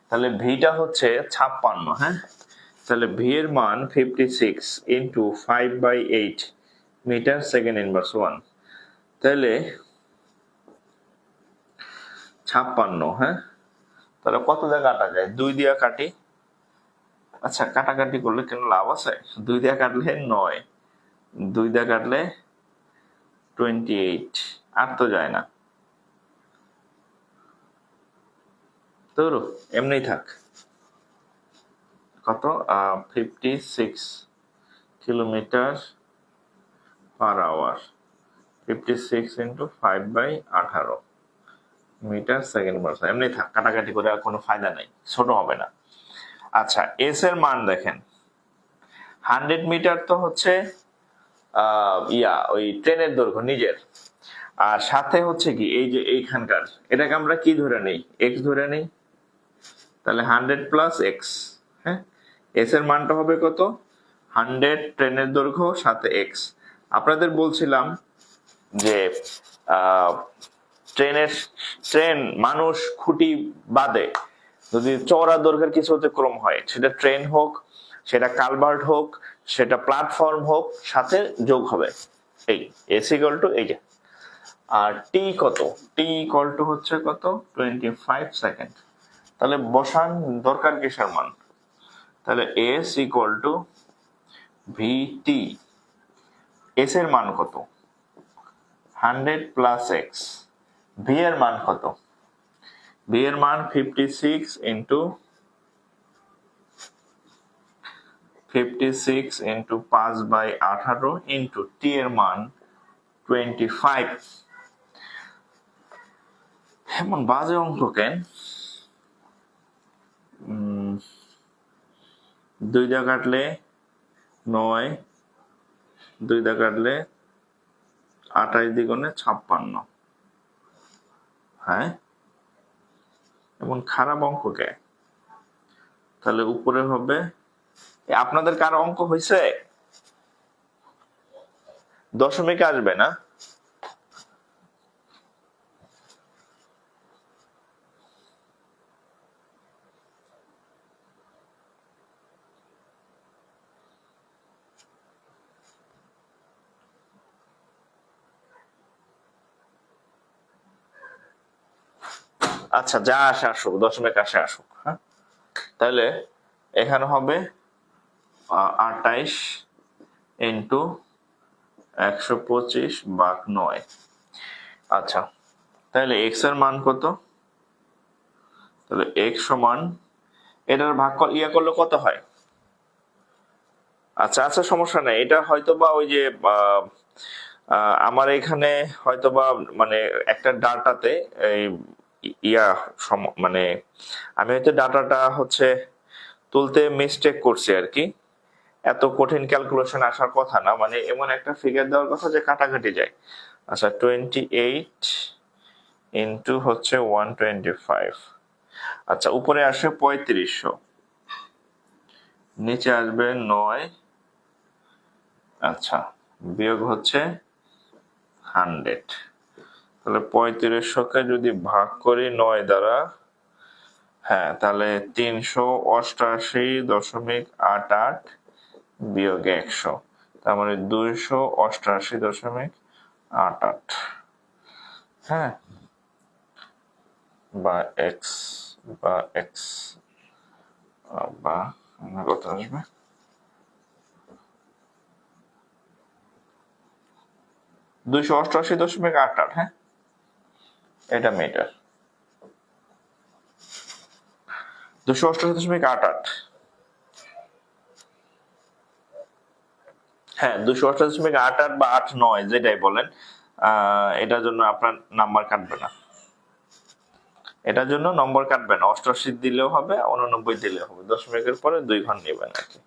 তাহলে ভিটা হচ্ছে 56, হ্যাঁ। তাহলে ভি এর মান 56 ইন্টু 5/8 মিটার সেকেন্ড ইনভার্স 1। তাহলে 56, হ্যাঁ, তাহলে কত দিয়ে কাটা যায়? 2 দিয়ে কাটি। আচ্ছা, কাটাকাটি করলে কেন লাভ আছে? 2 দিয়ে কাটলে 9, 2 দিয়ে কাটলে 28, আর তো যায় না। তোর এমনি থাক। কত? 56 kilometre per hour, 56 into 5/18 metre second per second. এমনি থাক, কাটাকাটি করে আর কোনো ফায়দা নাই, ছোট হবে না। আচ্ছা, এস এর মান দেখেন, 100 মিটার তো হচ্ছে ওই ট্রেনের দৈর্ঘ্য নিজের, আর সাথে হচ্ছে কি এই যে এইখানকার, এটাকে আমরা কি ধরে নেই? এক্স ধরে নেই। তাহলে 100 প্লাস এক্স। হ্যাঁ, এস এর মানটা হবে কত? 100 ট্রেনের দৈর্ঘ্য সাথে এক্স। আপনাদের বলছিলাম যে ট্রেন মানুষ খুঁটি বাদে যদি চওড়া দৈর্ঘ্যের কিছু অতিক্রম হয়, সেটা ট্রেন হোক, সেটা কালভার্ট হোক, সেটা প্ল্যাটফর্ম হোক, সাথে যোগ হবে এই এস ইকুয়াল টু এই যে। আর টি কত? টি ইকুয়াল টু হচ্ছে কত? 25 সেকেন্ড। তাহলে বসান দরকার কিসের মান? তাহলে S equal to VT. S এর মান কত? 100 প্লাস এক্স। ভি এর মান কত? ভি এর মান 56 ইন্টু 5/18 ইন্টু টি এর মান 25। এমন বাজে অঙ্ক কেন? 2 দিয়ে কাটলে 9, 2 দিয়ে কাটলে 28 দ্বিগুণে 56। হ্যাঁ, এমন খারাপ অঙ্ক কে? তাহলে উপরে হবে, আপনাদের কার অঙ্ক হয়েছে? দশমিক আসবে না? আচ্ছা, যা আসে আসুক, দশমিক আসে আসুক। হ্যাঁ, তাহলে এখানে হবে 28 ইন্টু 125/9। আচ্ছা, তাহলে এক্স এর মান কত? তাহলে এক্স সমান, এটার ভাগ করলে কত হয়? আচ্ছা আচ্ছা, সমস্যা নাই। এটা হয়তোবা ওই যে আমার এখানে হয়তোবা মানে একটা ডাটাতে এই মানে আমি হয়তো ডাটাটা হচ্ছে তুলতে মিস্টেক করছি আর কি। এত কঠিন ক্যালকুলেশন আসার কথা না, মানে এমন একটা ফিগার দেওয়ার কথা যে কাটাকাটি যায়। আচ্ছা, 28 ইন্টু হচ্ছে 125। আচ্ছা, উপরে আসে 3500, নিচে আসবে 9। আচ্ছা, বিয়োগ হচ্ছে 100। তাহলে 3500-কে যদি ভাগ করি 9 দ্বারা, হ্যাঁ, তাহলে 388.88 বিয়োগ 100, তার মানে 288.88। হ্যাঁ, বা এক্স, বা এক্স, বা কত আসবে? 288.88। হ্যাঁ, এটা মিটার। 288.88। হ্যাঁ, 288.88 বা 89 যেটাই বলেন, এটার জন্য আপনার নাম্বার কাটবে না। এটার জন্য নম্বর কাটবে না, 88 দিলেও হবে, 89 দিলেও হবে, দশমিকের পরে 2 ঘর নেবেন আর কি।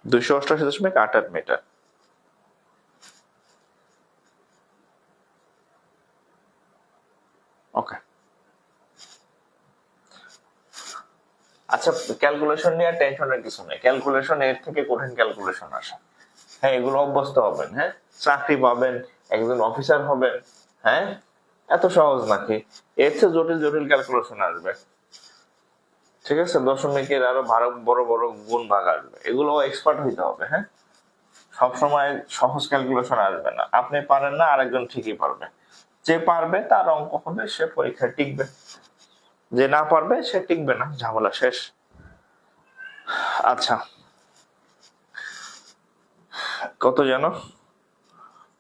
দুইশো 288.88 মিটার। ওকে, আচ্ছা, ক্যালকুলেশন নিয়ে টেনশনের কিছু নেই। ক্যালকুলেশন এর থেকে কঠিন ক্যালকুলেশন আসে। হ্যাঁ, এগুলো অভ্যস্ত হবেন। হ্যাঁ, চাকরি পাবেন, একজন অফিসার হবেন। হ্যাঁ, এত সহজ নাকি? এর চেয়ে জটিল জটিল ক্যালকুলেশন আসবে, ঠিক আছে, দশমিকের আরো বড় বড় গুণ ভাগ আসবে, এগুলো এক্সপার্ট হইতে হবে। হ্যাঁ, সবসময় সহজ ক্যালকুলেশন আসবে না, আপনি পারেন না, আরেকজন ঠিকই পারবে। যে পারবে তার অঙ্ক হবে, সে পরীক্ষায় টিকবে, যে না পারবে সে টিকবে না, ঝামেলা শেষ। আচ্ছা, কত যেন?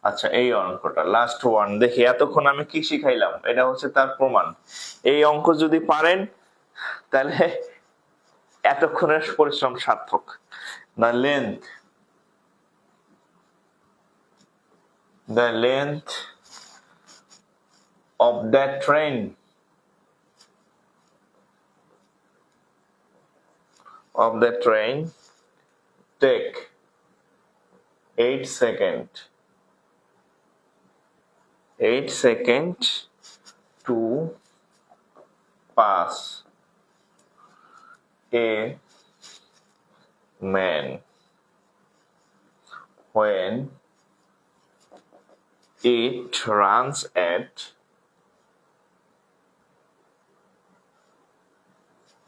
আচ্ছা, এই অঙ্কটা লাস্ট ওয়ান দেখি। এতক্ষণ আমি কি শিখাইলাম, এটা হচ্ছে তার প্রমাণ। এই অঙ্ক যদি পারেন তাহলে এতক্ষণের পরিশ্রম সার্থক। The length of that train take 8 seconds to pass a man when it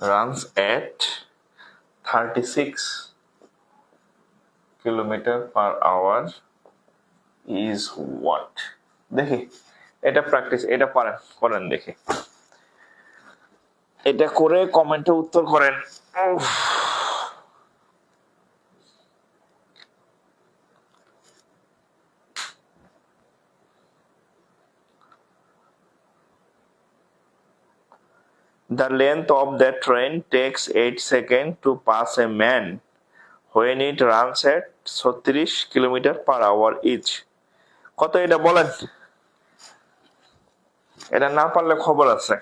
runs at 36 km/h is what? দেখি, এটা প্র্যাকটিস, এটা করেন দেখি, এটা করে কমেন্টে উত্তর করেন। The length of that train takes 8 seconds to pass a man when it runs at 36 km/h each. কত এটা বলেন? এটা না পারলে খবর আছে।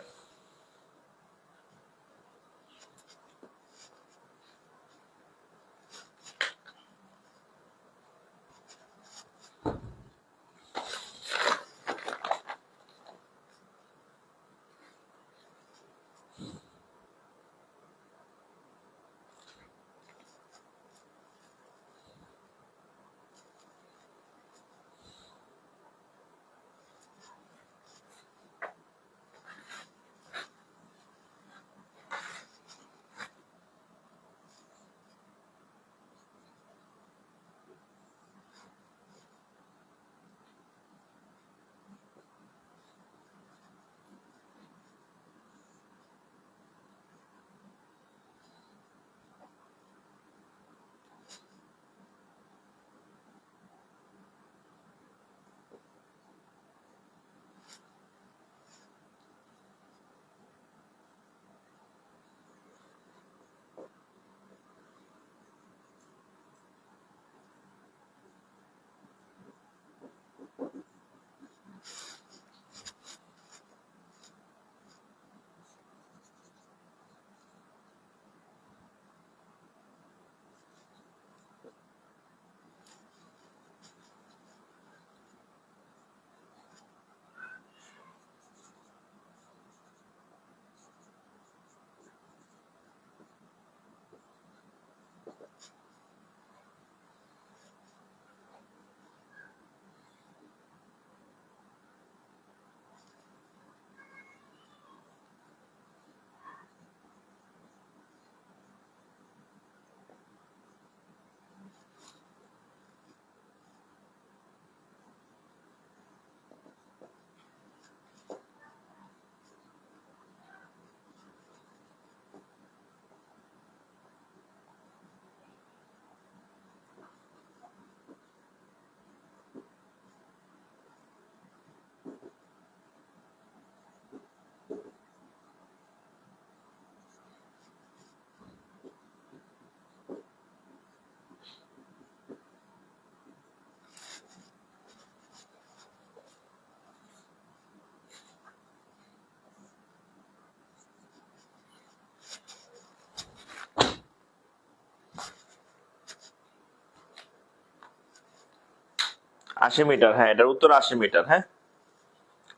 আশি মিটার, হ্যাঁ, এটার উত্তর 80 মিটার। হ্যাঁ,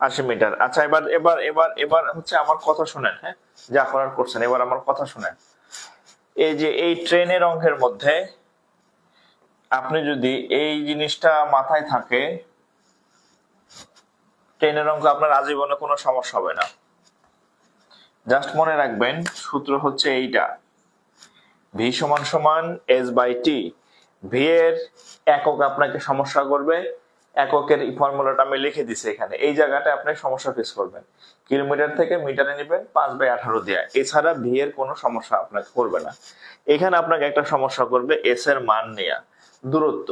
80 মিটার। আচ্ছা, এবার এবার এবার এবার হচ্ছে আমার কথা শুনেন। হ্যাঁ, যা করার করছেন, এবার আমার কথা শুনেন। এই যে এই ট্রেনের অঙ্কের মধ্যে আপনি যদি এই জিনিসটা মাথায় থাকে, ট্রেনের অঙ্ক আপনার আজীবনে কোনো সমস্যা হবে না। জাস্ট মনে রাখবেন সূত্র হচ্ছে এইটা, ভি সমান সমান এস বাই টি। ভি এর একক আপনাকে সমস্যা করবে, এককের ফর্মুলাটা আমি লিখে দিছি এখানে, এই জায়গাটা আপনি সমস্যা ফেস করবেন। কিলোমিটার থেকে মিটারে নেবেন 5/18 দিয়ে, এছাড়া ভি এর কোনো সমস্যা আপনাকে করবে না। এখানে আপনাকে একটা সমস্যা করবে এস এর মান নেয়া, দূরত্ব।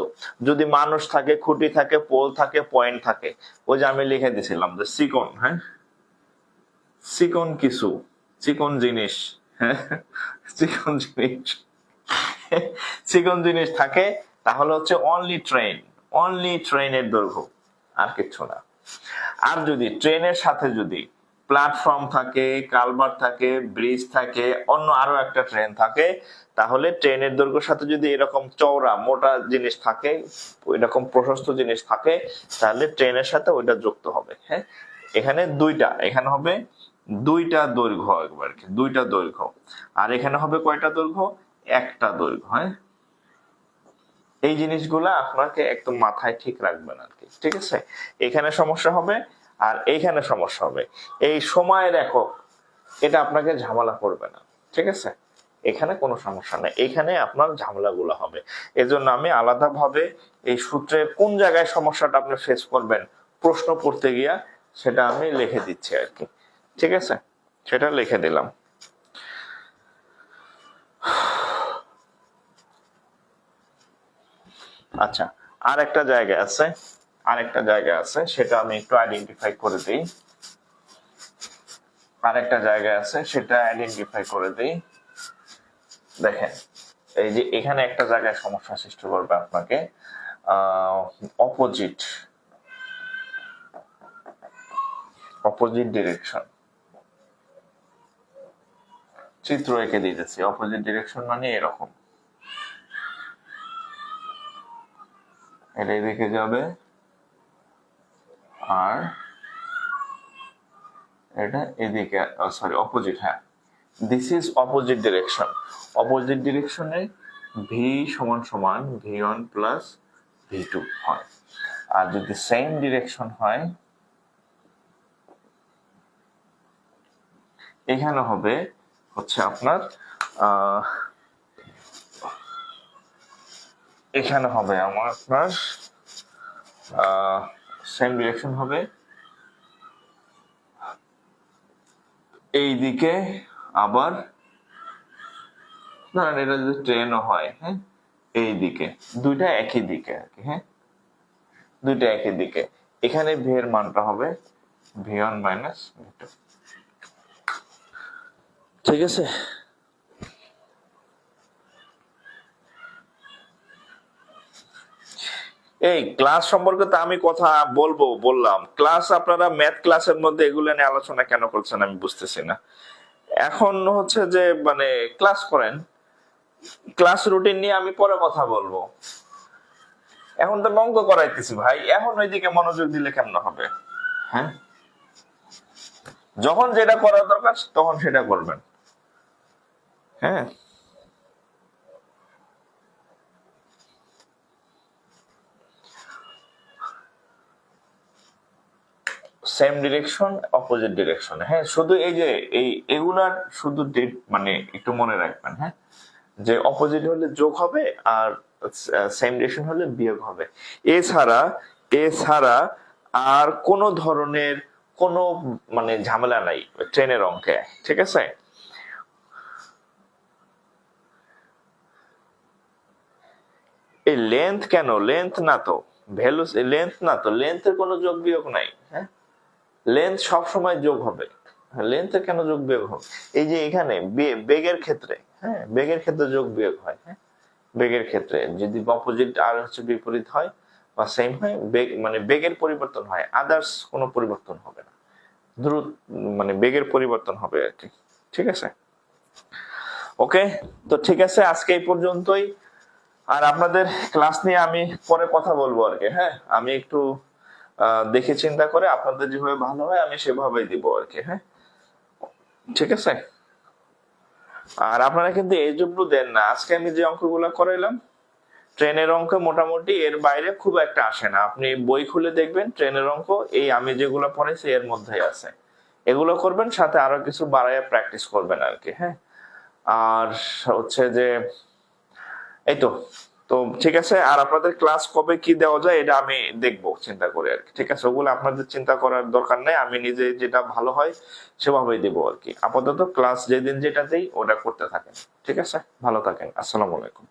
যদি মানুষ থাকে, খুঁটি থাকে, পোল থাকে, পয়েন্ট থাকে, ওই যে আমি লিখে দিছিলাম যে চিকন, হ্যাঁ চিকন কিছু, চিকন জিনিস, হ্যাঁ চিকন জিনিস, চিকন জিনিস থাকে, তাহলে হচ্ছে অনলি ট্রেনের দৈর্ঘ্য, আর কিচ্ছু না। আর যদি ট্রেনের সাথে যদি প্ল্যাটফর্ম থাকে, কালভার্ট থাকে, ব্রিজ থাকে, অন্য আরো একটা ট্রেন থাকে, তাহলে ট্রেনের দৈর্ঘ্যের সাথে যদি এরকম চওড়া মোটা জিনিস থাকে, এরকম প্রশস্ত জিনিস থাকে, তাহলে ট্রেনের সাথে ওইটা যুক্ত হবে। হ্যাঁ, এখানে এখানে হবে দুইটা দৈর্ঘ্য, একবার কি দুইটা দৈর্ঘ্য, আর এখানে হবে কয়টা দৈর্ঘ্য, একটা দৈর্ঘ্য। হ্যাঁ, এই জিনিসগুলা আপনাকে একদম মাথায় ঠিক রাখবেন আর কি, ঠিক আছে। এখানে সমস্যা হবে আর এইখানে সমস্যা হবে, এই সময়ের একক এটা আপনাকে ঝামেলা করবে না, ঠিক আছে। এখানে কোনো সমস্যা নেই, এখানে আপনার ঝামেলাগুলো হবে। এজন্য আমি আলাদাভাবে এই সূত্রের কোন জায়গায় সমস্যাটা আপনি ফেস করবেন প্রশ্ন পড়তে গিয়া সেটা আমি লিখে দিচ্ছি আর কি, ঠিক আছে, সেটা লিখে দিলাম। আচ্ছা, আরেকটা জায়গা আছে, সেটা আমি একটু আইডেন্টিফাই করে দিই। দেখেন, এই যে এখানে একটা জায়গায় সমস্যা সৃষ্টি করবে আপনাকে, অপোজিট ডিরেকশন। চিত্র এঁকে দিতেছি, অপোজিট ডিরেকশন মানে এরকম, এটা এদিকে যাবে আর এটা এদিকে, সরি অপোজিট, হ্যাঁ this is opposite direction. Opposite ডিরেকশনে ভি সমান সমান v1 প্লাস v2 হয়, আর যদি সেম ডিরেকশন হয় এখানে হবে হচ্ছে আপনার এখানে হবে আমার আপনার সেম ডিরেকশন হবে এই দিকে, আবার ধরেন এটা যদি ট্রেনও হয়, হ্যাঁ এই দিকে, দুইটা একই দিকে আর কি, হ্যাঁ দুইটা একই দিকে। এখানে ভি এর মানটা হবে v1 মাইনাস v2, ঠিক আছে। এই ক্লাস সম্পর্কে তো আমি কথা বললাম, ক্লাস আপনারা ম্যাথ ক্লাসের মধ্যে এগুলো নিয়ে আলোচনা কেন করছেন আমি বুঝতেছি না। এখন হচ্ছে যে মানে ক্লাস করেন, ক্লাস রুটিন নিয়ে আমি পরে কথা বলবো। এখন তো অঙ্ক করাইতেছি ভাই, এখন ওইদিকে মনোযোগ দিলে কেমন হবে? হ্যাঁ, যখন যেটা করার দরকার তখন সেটা করবেন। হ্যাঁ, সেম ডিরেকশন অপোজিট ডিরেকশন, হ্যাঁ শুধু এই যে এগুলার শুধু মানে একটু মনে রাখবেন, হ্যাঁ যে অপোজিট হলে যোগ হবে আর সেম ডিরেকশন হলে বিয়োগ হবে, এছাড়া আর কোন ধরনের কোনো মানে ঝামেলা নাই ট্রেনের অঙ্কে, ঠিক আছে। এই লেন্থ কেন, লেন্থ না তো ভ্যালু, লেন্থ না তো, লেন্থের কোনো যোগ বিয়োগ নাই। হ্যাঁ, লেন্থ সব সময় যোগ হবে, লেন্থের কেন যোগ বিয়োগ হবে? এই যে এখানে বেগের ক্ষেত্রে, হ্যাঁ বেগের ক্ষেত্রে যোগ বিয়োগ হয়, হ্যাঁ বেগের ক্ষেত্রে যদি অপোজিট আর হচ্ছে বিপরীত হয় বা সেম হয়, বেগ মানে বেগের পরিবর্তন হয়, আদার্স কোনো পরিবর্তন হবে না, দ্রুত মানে বেগের পরিবর্তন হবে আর কি, ঠিক আছে। ওকে, তো ঠিক আছে আজকে এই পর্যন্তই, আর আপনাদের ক্লাস নিয়ে আমি পরে কথা বলবো আর কি। হ্যাঁ, আমি একটু দেখে চিন্তা করে আপনাদের যেভাবে ভালো হয় আমি সেভাবেই দিব আর কি। হ্যাঁ, ঠিক আছে। আর আপনারা কিন্তু এই জন্য দেন না, আজকে আমি যে অঙ্কগুলো করাইলাম ট্রেনের অঙ্ক মোটামুটি এর বাইরে খুব একটা আসে না, আপনি বই খুলে দেখবেন ট্রেনের অঙ্ক এই আমি যেগুলো পড়াইছি এর মধ্যেই আছে, এগুলো করবেন, সাথে আরো কিছু বাড়াইয়া প্র্যাকটিস করবেন আর কি। হ্যাঁ, আর হচ্ছে যে এই তো, তো ঠিক আছে। আর আপনাদের ক্লাস কবে কি দেওয়া যায় এটা আমি দেখবো চিন্তা করে আর কি, ঠিক আছে? ওগুলো আপনাদের চিন্তা করার দরকার নাই, আমি নিজে যেটা ভালো হয় সেভাবেই দেবো আর কি। আপাতত ক্লাস যেদিন যেটা দেই ওটা করতে থাকেন, ঠিক আছে? ভালো থাকেন, আসসালামু আলাইকুম।